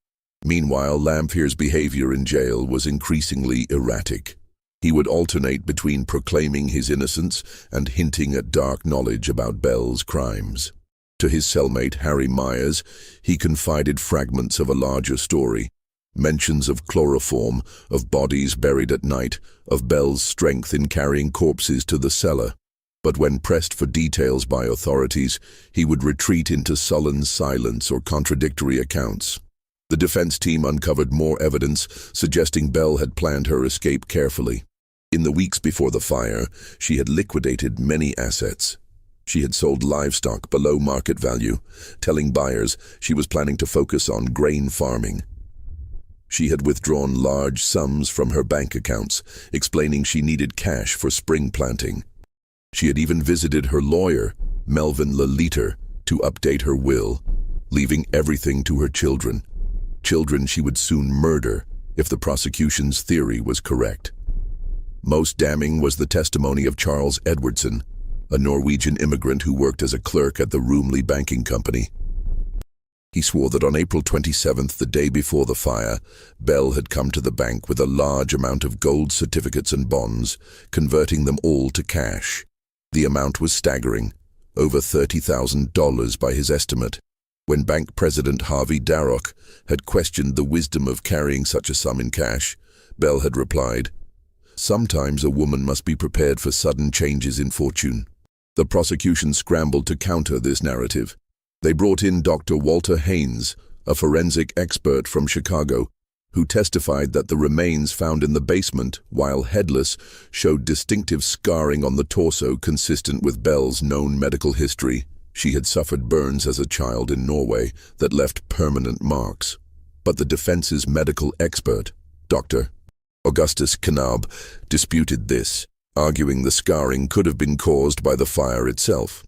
Meanwhile, Lamphere's behavior in jail was increasingly erratic. He would alternate between proclaiming his innocence and hinting at dark knowledge about Belle's crimes. To his cellmate, Harry Myers, he confided fragments of a larger story. Mentions of chloroform, of bodies buried at night, of Belle's strength in carrying corpses to the cellar. But when pressed for details by authorities, he would retreat into sullen silence or contradictory accounts. The defense team uncovered more evidence suggesting Belle had planned her escape carefully. In the weeks before the fire, she had liquidated many assets. She had sold livestock below market value, telling buyers she was planning to focus on grain farming. She had withdrawn large sums from her bank accounts, explaining she needed cash for spring planting. She had even visited her lawyer, Melvin Leleater, to update her will, leaving everything to her children. Children she would soon murder if the prosecution's theory was correct. Most damning was the testimony of Charles Edwardson, a Norwegian immigrant who worked as a clerk at the Roomley banking company. He swore that on April 27th, the day before the fire, Belle had come to the bank with a large amount of gold certificates and bonds, converting them all to cash. The amount was staggering, over $30,000 by his estimate. When bank president Harvey Darroch had questioned the wisdom of carrying such a sum in cash, Belle had replied, "Sometimes a woman must be prepared for sudden changes in fortune." The prosecution scrambled to counter this narrative. They brought in Dr. Walter Haynes, a forensic expert from Chicago, who testified that the remains found in the basement, while headless, showed distinctive scarring on the torso consistent with Belle's known medical history. She had suffered burns as a child in Norway that left permanent marks. But the defense's medical expert, Dr. Augustus Knab, disputed this, arguing the scarring could have been caused by the fire itself.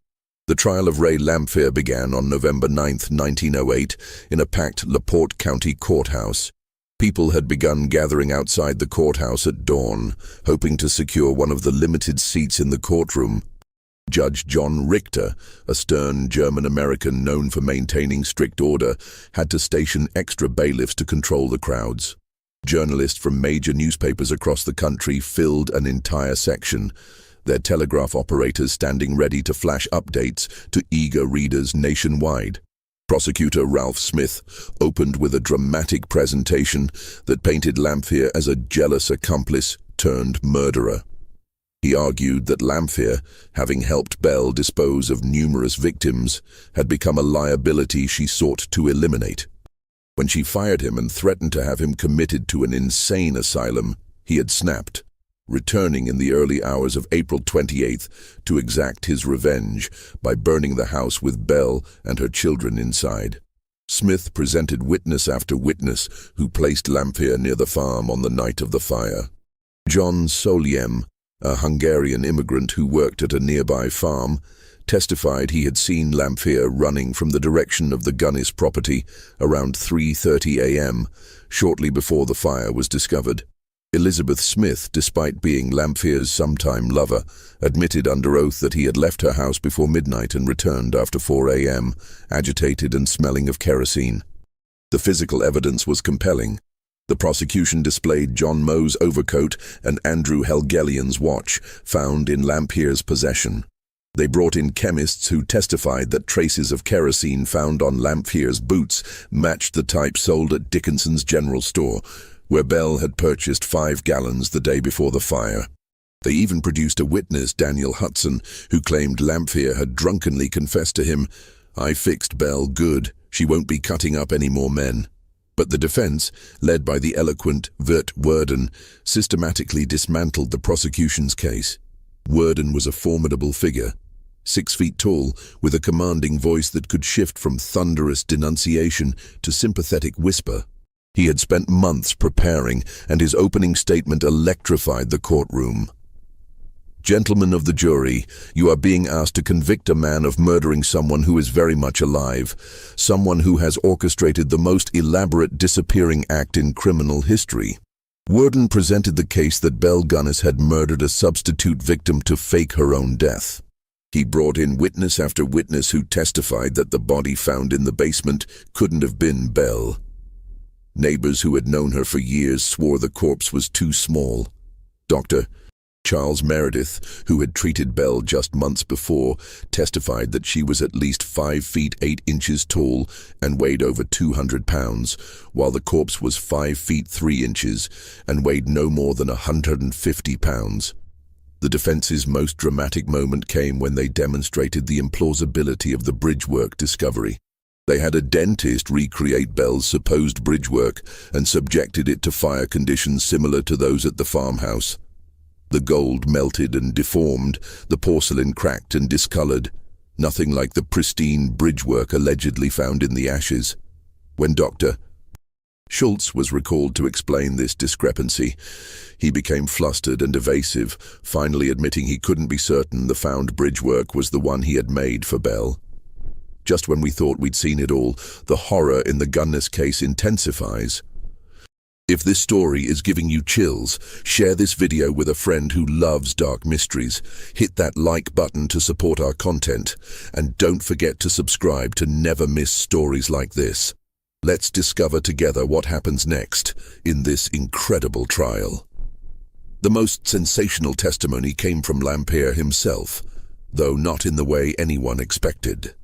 The trial of Ray Lamphere began on November 9, 1908, in a packed LaPorte County courthouse. People had begun gathering outside the courthouse at dawn, hoping to secure one of the limited seats in the courtroom. Judge John Richter, a stern German-American known for maintaining strict order, had to station extra bailiffs to control the crowds. Journalists from major newspapers across the country filled an entire section, their telegraph operators standing ready to flash updates to eager readers nationwide. Prosecutor Ralph Smith opened with a dramatic presentation that painted Lamphere as a jealous accomplice turned murderer. He argued that Lamphere, having helped Belle dispose of numerous victims, had become a liability she sought to eliminate. When she fired him and threatened to have him committed to an insane asylum, he had snapped, returning in the early hours of April 28th to exact his revenge by burning the house with Belle and her children inside. Smith presented witness after witness who placed Lamphere near the farm on the night of the fire. John Soliem, a Hungarian immigrant who worked at a nearby farm, testified he had seen Lamphere running from the direction of the Gunness property around 3:30 a.m., shortly before the fire was discovered. Elizabeth Smith, despite being Lamphere's sometime lover, admitted under oath that he had left her house before midnight and returned after 4 a.m., agitated and smelling of kerosene. The physical evidence was compelling. The prosecution displayed John Moe's overcoat and Andrew Helgelian's watch, found in Lamphere's possession. They brought in chemists who testified that traces of kerosene found on Lamphere's boots matched the type sold at Dickinson's General Store, where Belle had purchased 5 gallons the day before the fire. They even produced a witness, Daniel Hudson, who claimed Lamphere had drunkenly confessed to him, "I fixed Belle good, she won't be cutting up any more men." But the defense, led by the eloquent Vert Worden, systematically dismantled the prosecution's case. Worden was a formidable figure, 6 feet tall, with a commanding voice that could shift from thunderous denunciation to sympathetic whisper. He had spent months preparing, and his opening statement electrified the courtroom. Gentlemen of the jury, you are being asked to convict a man of murdering someone who is very much alive, someone who has orchestrated the most elaborate disappearing act in criminal history. Worden presented the case that Belle Gunness had murdered a substitute victim to fake her own death. He brought in witness after witness who testified that the body found in the basement couldn't have been Belle. Neighbors who had known her for years swore the corpse was too small. Dr. Charles Meredith, who had treated Belle just months before, testified that she was at least 5 feet 8 inches tall and weighed over 200 pounds, while the corpse was 5 feet 3 inches and weighed no more than 150 pounds. The defense's most dramatic moment came when they demonstrated the implausibility of the bridgework discovery. They had a dentist recreate Belle's supposed bridgework and subjected it to fire conditions similar to those at the farmhouse. The gold melted and deformed, the porcelain cracked and discolored, nothing like the pristine bridgework allegedly found in the ashes. When Dr. Schultz was recalled to explain this discrepancy, he became flustered and evasive, finally admitting he couldn't be certain the found bridgework was the one he had made for Belle. Just when we thought we'd seen it all, the horror in the Gunness case intensifies. If this story is giving you chills, share this video with a friend who loves dark mysteries. Hit that like button to support our content, and don't forget to subscribe to never miss stories like this. Let's discover together what happens next in this incredible trial. The most sensational testimony came from Lamphere himself, though not in the way anyone expected.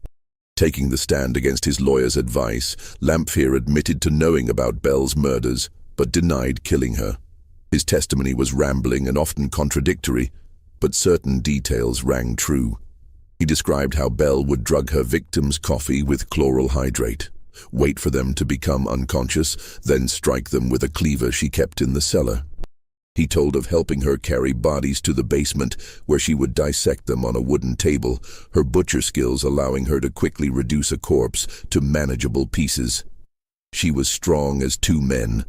Taking the stand against his lawyer's advice, Lamphere admitted to knowing about Belle's murders, but denied killing her. His testimony was rambling and often contradictory, but certain details rang true. He described how Belle would drug her victims' coffee with chloral hydrate, wait for them to become unconscious, then strike them with a cleaver she kept in the cellar. He told of helping her carry bodies to the basement, where she would dissect them on a wooden table, her butcher skills allowing her to quickly reduce a corpse to manageable pieces. She was strong as 2 men,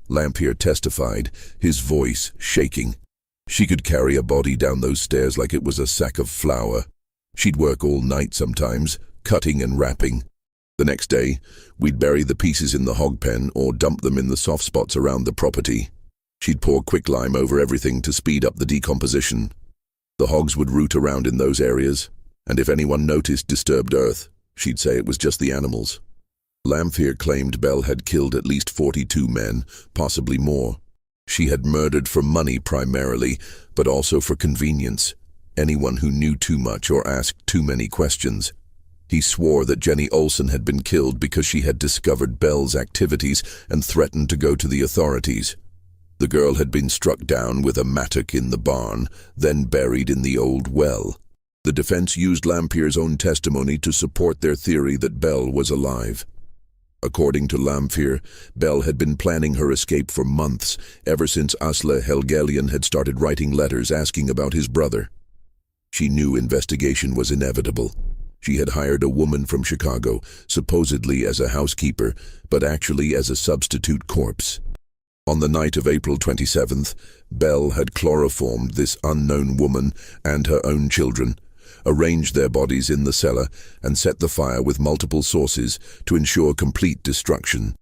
Lamphere testified, his voice shaking. She could carry a body down those stairs like it was a sack of flour. She'd work all night sometimes, cutting and wrapping. The next day, we'd bury the pieces in the hog pen or dump them in the soft spots around the property. She'd pour quicklime over everything to speed up the decomposition. The hogs would root around in those areas, and if anyone noticed disturbed earth, she'd say it was just the animals. Lamphere claimed Belle had killed at least 42 men, possibly more. She had murdered for money primarily, but also for convenience. Anyone who knew too much or asked too many questions. He swore that Jenny Olsen had been killed because she had discovered Belle's activities and threatened to go to the authorities. The girl had been struck down with a mattock in the barn, then buried in the old well. The defense used Lamphere's own testimony to support their theory that Belle was alive. According to Lamphere, Belle had been planning her escape for months, ever since Asle Helgelian had started writing letters asking about his brother. She knew investigation was inevitable. She had hired a woman from Chicago, supposedly as a housekeeper, but actually as a substitute corpse. On the night of April 27th, Belle had chloroformed this unknown woman and her own children, arranged their bodies in the cellar, and set the fire with multiple sources to ensure complete destruction.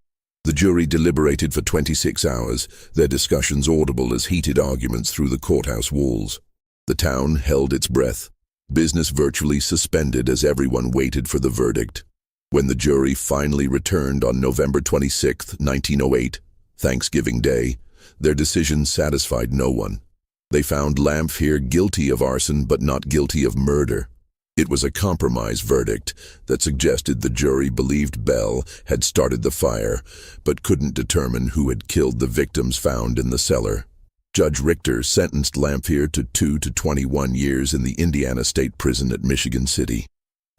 The jury deliberated for 26 hours, their discussions audible as heated arguments through the courthouse walls. The town held its breath, business virtually suspended as everyone waited for the verdict. When the jury finally returned on November 26, 1908, Thanksgiving Day, their decision satisfied no one. They found Lamphere guilty of arson but not guilty of murder. It was a compromise verdict that suggested the jury believed Belle had started the fire but couldn't determine who had killed the victims found in the cellar. Judge Richter sentenced Lamphere to 2 to 21 years in the Indiana State Prison at Michigan City.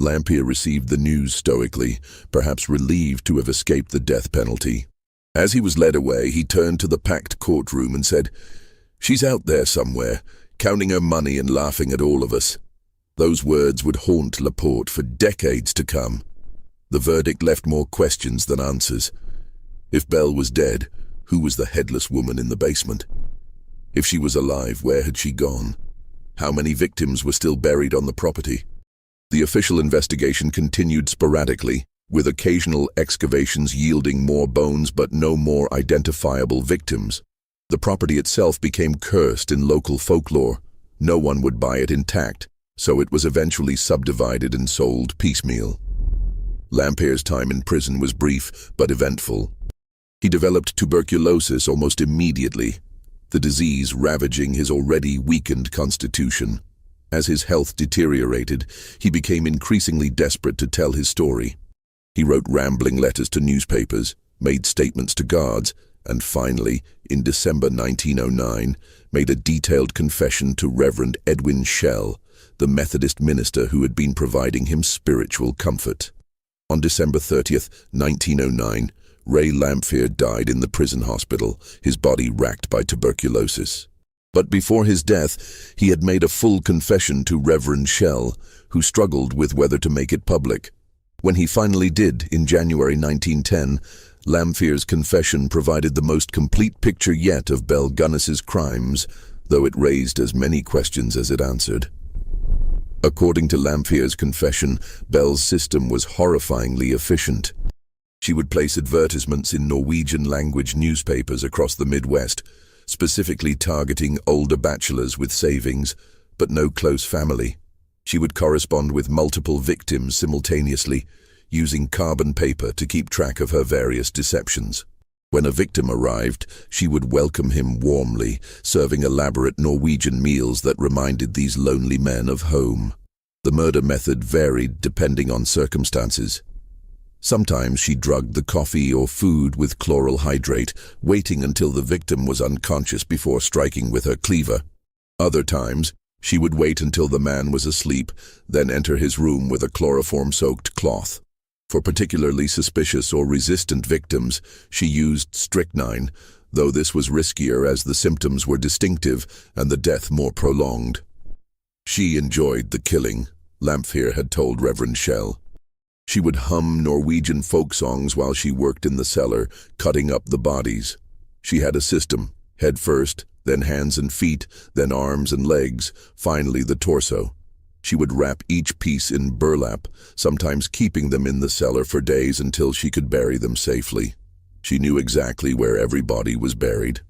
Lamphere received the news stoically, perhaps relieved to have escaped the death penalty. As he was led away, he turned to the packed courtroom and said, "She's out there somewhere, counting her money and laughing at all of us." Those words would haunt Laporte for decades to come. The verdict left more questions than answers. If Belle was dead, who was the headless woman in the basement? If she was alive, where had she gone? How many victims were still buried on the property? The official investigation continued sporadically, with occasional excavations yielding more bones but no more identifiable victims. The property itself became cursed in local folklore. No one would buy it intact, so it was eventually subdivided and sold piecemeal. Lampaire's time in prison was brief but eventful. He developed tuberculosis almost immediately, the disease ravaging his already weakened constitution. As his health deteriorated, he became increasingly desperate to tell his story. He wrote rambling letters to newspapers, made statements to guards, and finally, in December 1909, made a detailed confession to Reverend Edwin Shell, the Methodist minister who had been providing him spiritual comfort. On December 30th, 1909, Ray Lamphere died in the prison hospital, his body racked by tuberculosis. But before his death, he had made a full confession to Reverend Shell, who struggled with whether to make it public. When he finally did, in January 1910, Lamphere's confession provided the most complete picture yet of Belle Gunness's crimes, though it raised as many questions as it answered. According to Lamphere's confession, Belle's system was horrifyingly efficient. She would place advertisements in Norwegian-language newspapers across the Midwest, specifically targeting older bachelors with savings, but no close family. She would correspond with multiple victims simultaneously, using carbon paper to keep track of her various deceptions. When a victim arrived, she would welcome him warmly, serving elaborate Norwegian meals that reminded these lonely men of home. The murder method varied depending on circumstances. Sometimes she drugged the coffee or food with chloral hydrate, waiting until the victim was unconscious before striking with her cleaver. Other times, she would wait until the man was asleep, then enter his room with a chloroform-soaked cloth. For particularly suspicious or resistant victims, she used strychnine, though this was riskier as the symptoms were distinctive and the death more prolonged. She enjoyed the killing, Lamphere had told Reverend Shell. She would hum Norwegian folk songs while she worked in the cellar, cutting up the bodies. She had a system, head first, then hands and feet, then arms and legs, finally the torso. She would wrap each piece in burlap, sometimes keeping them in the cellar for days until she could bury them safely. She knew exactly where every body was buried.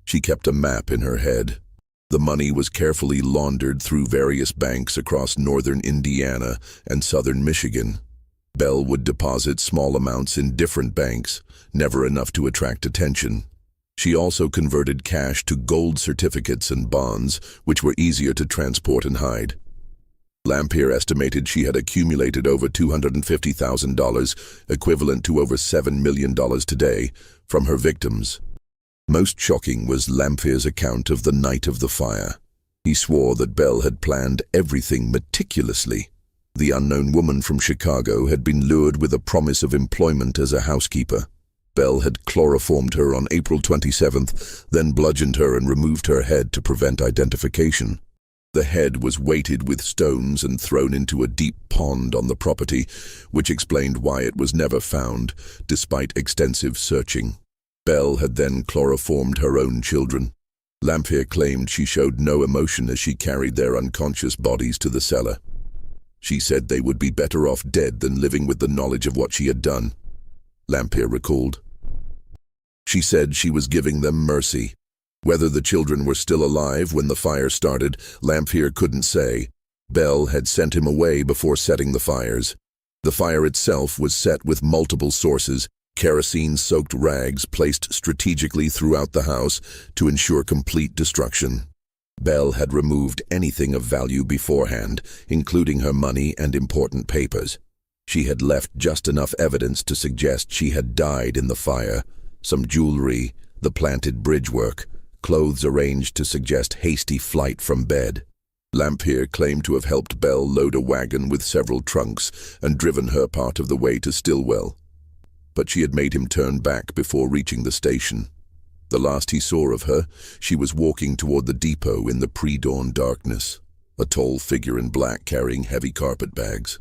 She kept a map in her head. The money was carefully laundered through various banks across northern Indiana and southern Michigan. Belle would deposit small amounts in different banks, never enough to attract attention. She also converted cash to gold certificates and bonds, which were easier to transport and hide. Lamphere estimated she had accumulated over $250,000, equivalent to over $7 million today, from her victims. Most shocking was Lamphere's account of the night of the fire. He swore that Belle had planned everything meticulously. The unknown woman from Chicago had been lured with a promise of employment as a housekeeper. Belle had chloroformed her on April 27th, then bludgeoned her and removed her head to prevent identification. The head was weighted with stones and thrown into a deep pond on the property, which explained why it was never found, despite extensive searching. Belle had then chloroformed her own children. Lamphere claimed she showed no emotion as she carried their unconscious bodies to the cellar. She said they would be better off dead than living with the knowledge of what she had done, Lamphere recalled. She said she was giving them mercy. Whether the children were still alive when the fire started, Lamphere couldn't say. Belle had sent him away before setting the fires. The fire itself was set with multiple sources, kerosene-soaked rags placed strategically throughout the house to ensure complete destruction. Belle had removed anything of value beforehand, including her money and important papers. She had left just enough evidence to suggest she had died in the fire: some jewelry, the planted bridgework, clothes arranged to suggest hasty flight from bed. Lamphere claimed to have helped Belle load a wagon with several trunks and driven her part of the way to Stillwell. But she had made him turn back before reaching the station. The last he saw of her, she was walking toward the depot in the pre-dawn darkness, a tall figure in black carrying heavy carpet bags.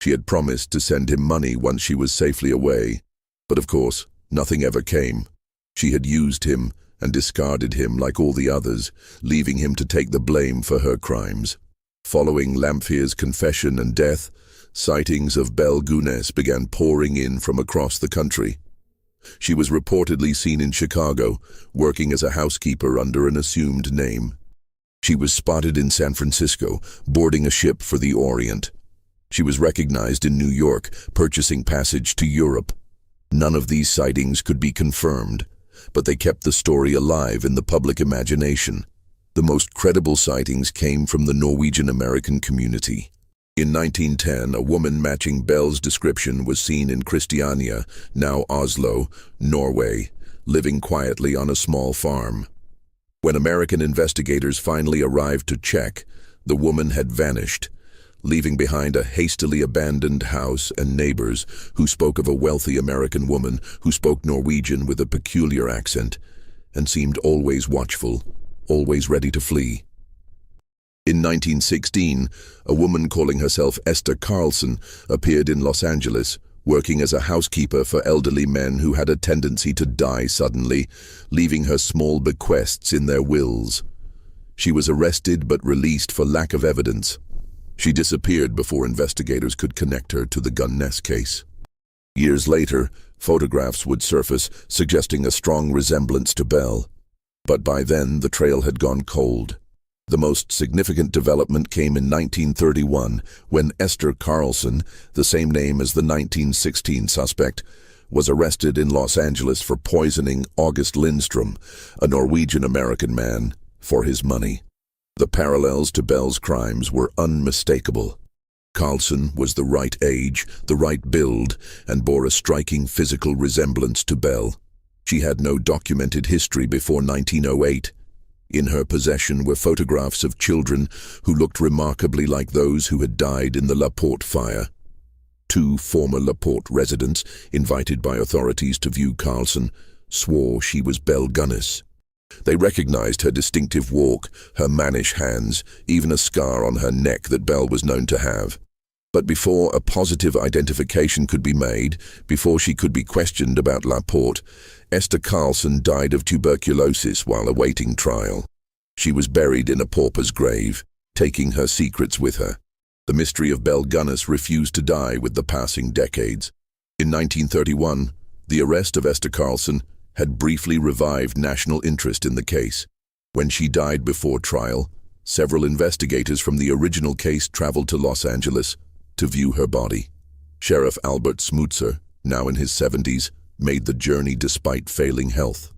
She had promised to send him money once she was safely away, but of course, nothing ever came. She had used him, and discarded him like all the others, leaving him to take the blame for her crimes. Following Lamphier's confession and death, sightings of Belle Gunness began pouring in from across the country. She was reportedly seen in Chicago, working as a housekeeper under an assumed name. She was spotted in San Francisco, boarding a ship for the Orient. She was recognized in New York, purchasing passage to Europe. None of these sightings could be confirmed, but they kept the story alive in the public imagination. The most credible sightings came from the Norwegian-American community. In 1910, a woman matching Belle's description was seen in Christiania, now Oslo, Norway, living quietly on a small farm. When American investigators finally arrived to check, the woman had vanished, leaving behind a hastily abandoned house and neighbors who spoke of a wealthy American woman who spoke Norwegian with a peculiar accent and seemed always watchful, always ready to flee. In 1916, a woman calling herself Esther Carlson appeared in Los Angeles, working as a housekeeper for elderly men who had a tendency to die suddenly, leaving her small bequests in their wills. She was arrested but released for lack of evidence. She disappeared before investigators could connect her to the Gunness case. Years later, photographs would surface suggesting a strong resemblance to Belle. But by then, the trail had gone cold. The most significant development came in 1931, when Esther Carlson, the same name as the 1916 suspect, was arrested in Los Angeles for poisoning August Lindstrom, a Norwegian-American man, for his money. The parallels to Belle's crimes were unmistakable. Carlson was the right age, the right build, and bore a striking physical resemblance to Belle. She had no documented history before 1908. In her possession were photographs of children who looked remarkably like those who had died in the Laporte fire. Two former Laporte residents, invited by authorities to view Carlson, swore she was Belle Gunness. They recognized her distinctive walk, her mannish hands, even a scar on her neck that Belle was known to have. But before a positive identification could be made, before she could be questioned about Laporte, Esther Carlson died of tuberculosis while awaiting trial. She was buried in a pauper's grave, taking her secrets with her. The mystery of Belle Gunness refused to die with the passing decades. In 1931, the arrest of Esther Carlson had briefly revived national interest in the case. When she died before trial, several investigators from the original case traveled to Los Angeles to view her body. Sheriff Albert Smutzer, now in his 70s, made the journey despite failing health.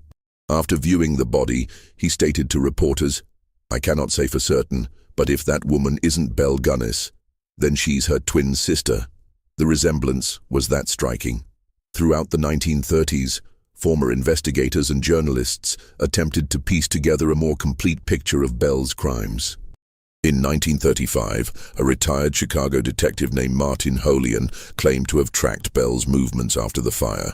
After viewing the body, he stated to reporters, "I cannot say for certain, but if that woman isn't Belle Gunness, then she's her twin sister." The resemblance was that striking. Throughout the 1930s, former investigators and journalists attempted to piece together a more complete picture of Belle's crimes. In 1935, a retired Chicago detective named Martin Holian claimed to have tracked Belle's movements after the fire.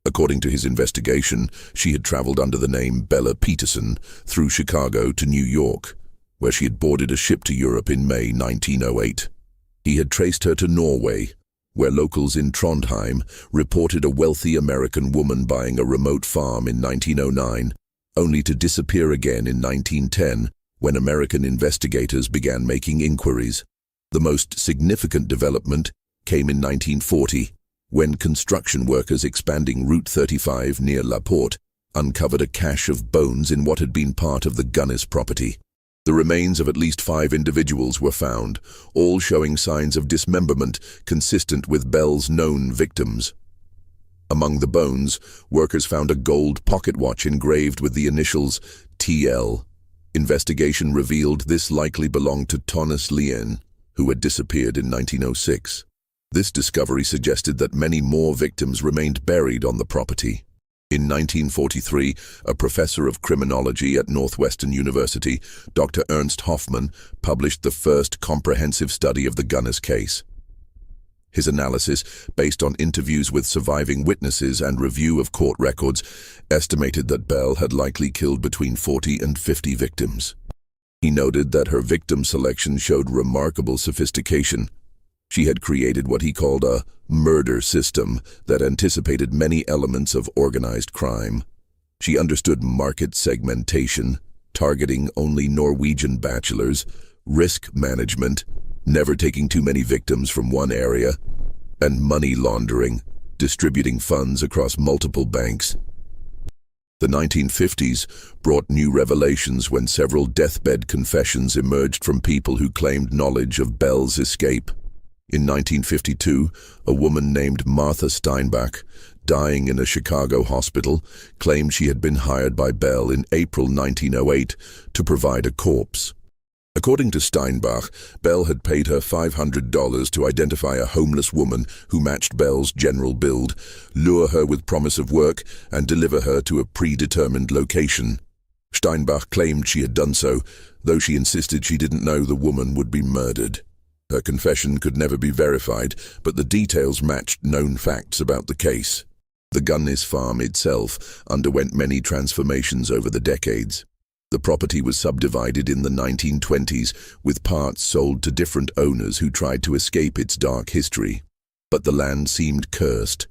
According to his investigation, she had traveled under the name Bella Peterson through Chicago to New York, where she had boarded a ship to Europe in May 1908. He had traced her to Norway, where locals in Trondheim reported a wealthy American woman buying a remote farm in 1909, only to disappear again in 1910 when American investigators began making inquiries. The most significant development came in 1940, when construction workers expanding Route 35 near Laporte uncovered a cache of bones in what had been part of the Gunness property. The remains of at least 5 individuals were found, all showing signs of dismemberment consistent with Belle's known victims. Among the bones, workers found a gold pocket watch engraved with the initials TL. Investigation revealed this likely belonged to Thomas Lien, who had disappeared in 1906. This discovery suggested that many more victims remained buried on the property. In 1943, a professor of criminology at Northwestern University, Dr. Ernst Hoffmann, published the first comprehensive study of the Gunness case. His analysis, based on interviews with surviving witnesses and review of court records, estimated that Belle had likely killed between 40 and 50 victims. He noted that her victim selection showed remarkable sophistication. She had created what he called a murder system that anticipated many elements of organized crime. She understood market segmentation, targeting only Norwegian bachelors, risk management, never taking too many victims from one area, and money laundering, distributing funds across multiple banks. The 1950s brought new revelations when several deathbed confessions emerged from people who claimed knowledge of Belle's escape. In 1952, a woman named Martha Steinbach, dying in a Chicago hospital, claimed she had been hired by Belle in April 1908 to provide a corpse. According to Steinbach, Belle had paid her $500 to identify a homeless woman who matched Belle's general build, lure her with promise of work, and deliver her to a predetermined location. Steinbach claimed she had done so, though she insisted she didn't know the woman would be murdered. Her confession could never be verified, but the details matched known facts about the case. The Gunness farm itself underwent many transformations over the decades. The property was subdivided in the 1920s, with parts sold to different owners who tried to escape its dark history. But the land seemed cursed.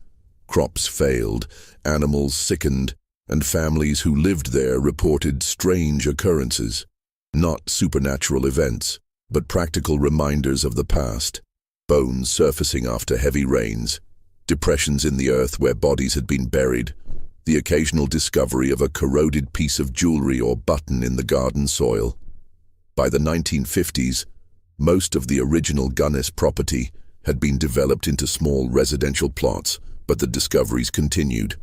Crops failed, animals sickened, and families who lived there reported strange occurrences. Not supernatural events, but practical reminders of the past. Bones surfacing after heavy rains, depressions in the earth where bodies had been buried, the occasional discovery of a corroded piece of jewelry or button in the garden soil. By the 1950s, most of the original Gunness property had been developed into small residential plots, but the discoveries continued.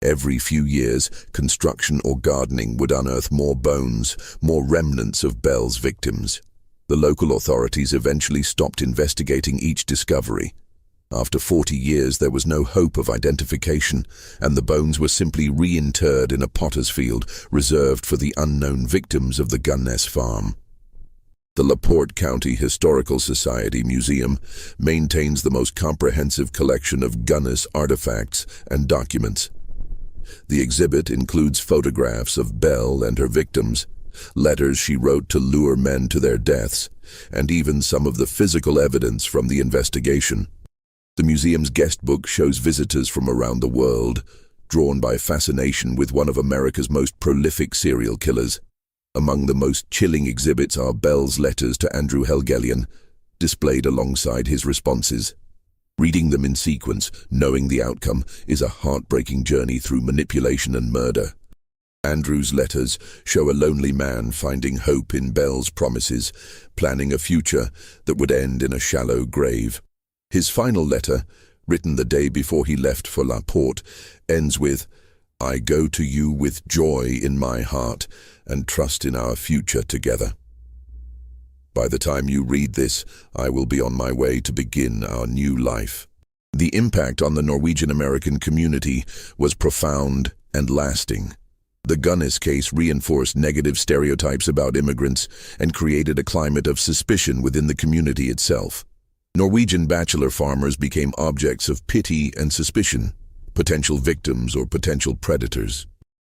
Every few years, construction or gardening would unearth more bones, more remnants of Belle's victims. The local authorities eventually stopped investigating each discovery. After 40 years, there was no hope of identification, and the bones were simply reinterred in a potter's field reserved for the unknown victims of the Gunness farm. The LaPorte County Historical Society Museum maintains the most comprehensive collection of Gunness artifacts and documents. The exhibit includes photographs of Belle and her victims, letters she wrote to lure men to their deaths, and even some of the physical evidence from the investigation. The museum's guest book shows visitors from around the world, drawn by fascination with one of America's most prolific serial killers. Among the most chilling exhibits are Belle's letters to Andrew Helgelien, displayed alongside his responses. Reading them in sequence, knowing the outcome, is a heartbreaking journey through manipulation and murder. Andrew's letters show a lonely man finding hope in Belle's promises, planning a future that would end in a shallow grave. His final letter, written the day before he left for LaPorte, ends with, "I go to you with joy in my heart and trust in our future together." By the time you read this, I will be on my way to begin our new life. The impact on the Norwegian-American community was profound and lasting. The Gunness case reinforced negative stereotypes about immigrants and created a climate of suspicion within the community itself. Norwegian bachelor farmers became objects of pity and suspicion, potential victims or potential predators.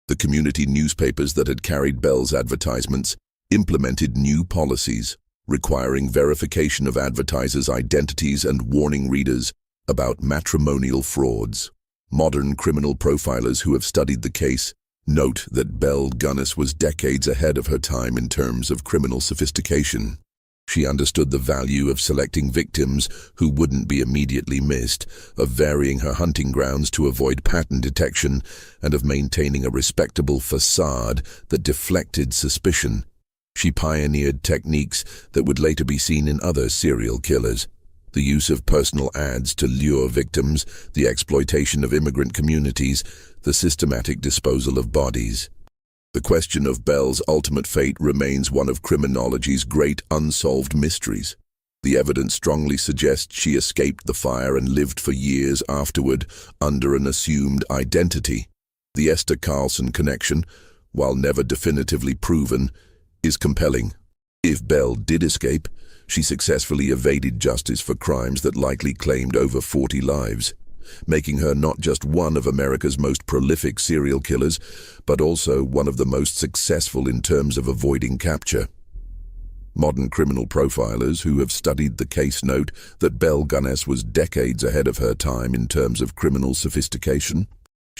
The community newspapers that had carried Belle's advertisements implemented new policies, requiring verification of advertisers' identities and warning readers about matrimonial frauds. Modern criminal profilers who have studied the case note that Belle Gunness was decades ahead of her time in terms of criminal sophistication. She understood the value of selecting victims who wouldn't be immediately missed, of varying her hunting grounds to avoid pattern detection, and of maintaining a respectable facade that deflected suspicion. She pioneered techniques that would later be seen in other serial killers. The use of personal ads to lure victims, the exploitation of immigrant communities, the systematic disposal of bodies. The question of Belle's ultimate fate remains one of criminology's great unsolved mysteries. The evidence strongly suggests she escaped the fire and lived for years afterward under an assumed identity. The Esther Carlson connection, while never definitively proven, is compelling. If Belle did escape, she successfully evaded justice for crimes that likely claimed over 40 lives, making her not just one of America's most prolific serial killers, but also one of the most successful in terms of avoiding capture. Modern criminal profilers who have studied the case note that Belle Gunness was decades ahead of her time in terms of criminal sophistication.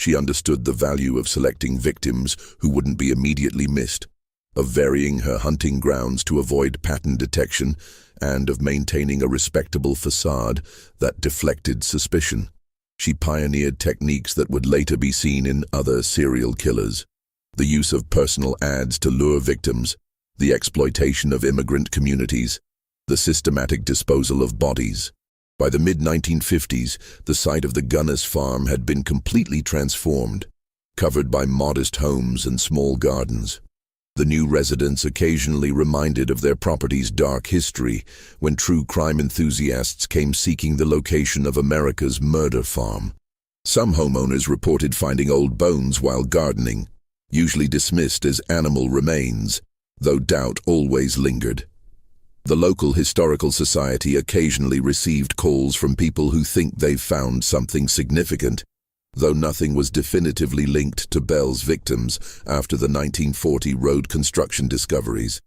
She understood the value of selecting victims who wouldn't be immediately missed, of varying her hunting grounds to avoid pattern detection, and of maintaining a respectable facade that deflected suspicion. She pioneered techniques that would later be seen in other serial killers: the use of personal ads to lure victims, the exploitation of immigrant communities, the systematic disposal of bodies. By the mid-1950s, the site of the Gunness farm had been completely transformed, covered by modest homes and small gardens. The new residents occasionally reminded of their property's dark history when true crime enthusiasts came seeking the location of America's murder farm. Some homeowners reported finding old bones while gardening, usually dismissed as animal remains, though doubt always lingered. The local historical society occasionally received calls from people who think they've found something significant, though nothing was definitively linked to Belle's victims after the 1940 road construction discoveries.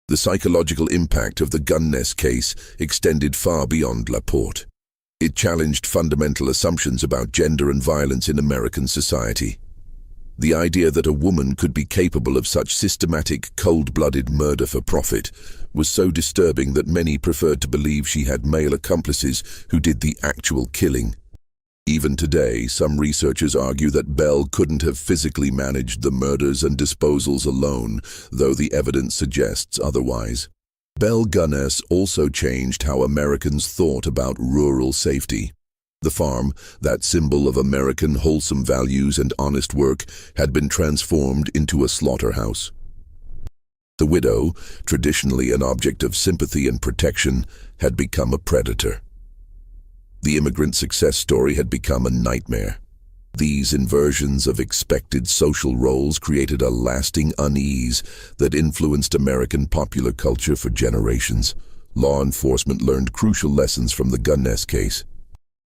The psychological impact of the Gunness case extended far beyond LaPorte. It challenged fundamental assumptions about gender and violence in American society. The idea that a woman could be capable of such systematic, cold-blooded murder for profit was so disturbing that many preferred to believe she had male accomplices who did the actual killing. Even today, some researchers argue that Belle couldn't have physically managed the murders and disposals alone, though the evidence suggests otherwise. Belle Gunness also changed how Americans thought about rural safety. The farm, that symbol of American wholesome values and honest work, had been transformed into a slaughterhouse. The widow, traditionally an object of sympathy and protection, had become a predator. The immigrant success story had become a nightmare. These inversions of expected social roles created a lasting unease that influenced American popular culture for generations. Law enforcement learned crucial lessons from the Gunness case.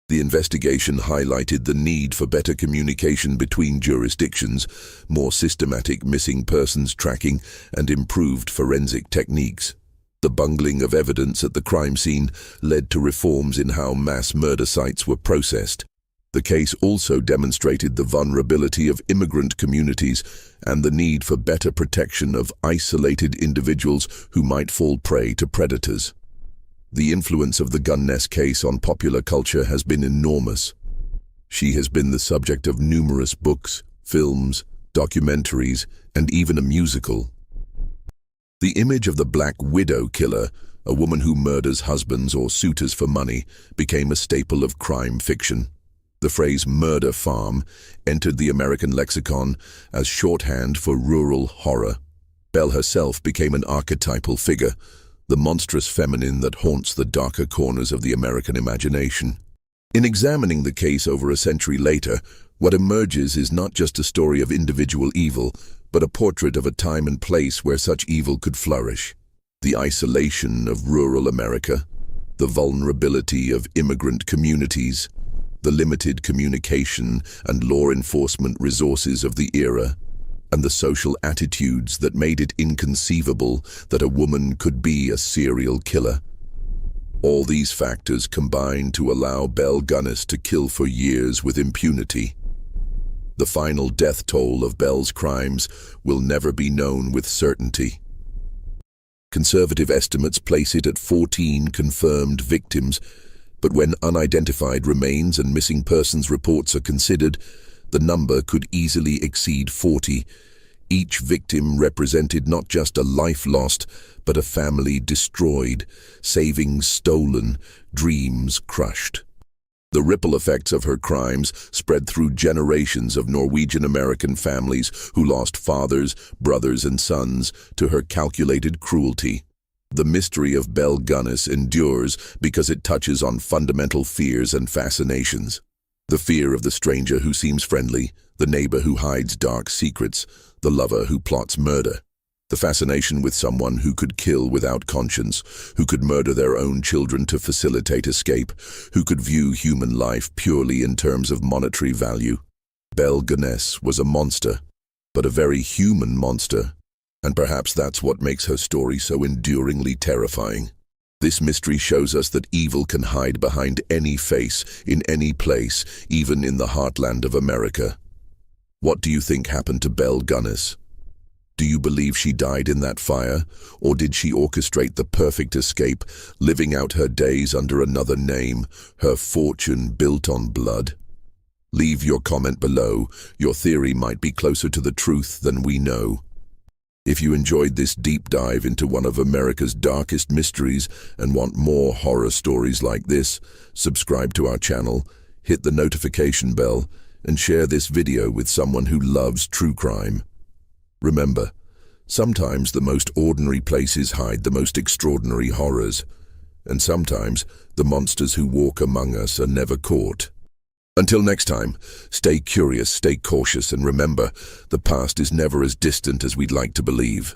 The investigation highlighted the need for better communication between jurisdictions, more systematic missing persons tracking, and improved forensic techniques. The bungling of evidence at the crime scene led to reforms in how mass murder sites were processed. The case also demonstrated the vulnerability of immigrant communities and the need for better protection of isolated individuals who might fall prey to predators. The influence of the Gunness case on popular culture has been enormous. She has been the subject of numerous books, films, documentaries, and even a musical. The image of the Black Widow killer, a woman who murders husbands or suitors for money, became a staple of crime fiction. The phrase murder farm entered the American lexicon as shorthand for rural horror. Belle herself became an archetypal figure, the monstrous feminine that haunts the darker corners of the American imagination. In examining the case over a century later, what emerges is not just a story of individual evil, but a portrait of a time and place where such evil could flourish. The isolation of rural America, the vulnerability of immigrant communities, the limited communication and law enforcement resources of the era, and the social attitudes that made it inconceivable that a woman could be a serial killer. All these factors combined to allow Belle Gunness to kill for years with impunity. The final death toll of Belle's crimes will never be known with certainty. Conservative estimates place it at 14 confirmed victims, but when unidentified remains and missing persons reports are considered, the number could easily exceed 40. Each victim represented not just a life lost, but a family destroyed, savings stolen, dreams crushed. The ripple effects of her crimes spread through generations of Norwegian-American families who lost fathers, brothers, and sons to her calculated cruelty. The mystery of Belle Gunness endures because it touches on fundamental fears and fascinations. The fear of the stranger who seems friendly, the neighbor who hides dark secrets, the lover who plots murder. The fascination with someone who could kill without conscience, who could murder their own children to facilitate escape, who could view human life purely in terms of monetary value. Belle Gunness was a monster, but a very human monster, and perhaps that's what makes her story so enduringly terrifying. This mystery shows us that evil can hide behind any face, in any place, even in the heartland of America. What do you think happened to Belle Gunness? Do you believe she died in that fire, or did she orchestrate the perfect escape, living out her days under another name, her fortune built on blood? Leave your comment below. Your theory might be closer to the truth than we know. If you enjoyed this deep dive into one of America's darkest mysteries and want more horror stories like this, subscribe to our channel, hit the notification bell, and share this video with someone who loves true crime. Remember, sometimes the most ordinary places hide the most extraordinary horrors, and sometimes the monsters who walk among us are never caught. Until next time, stay curious, stay cautious, and remember, the past is never as distant as we'd like to believe.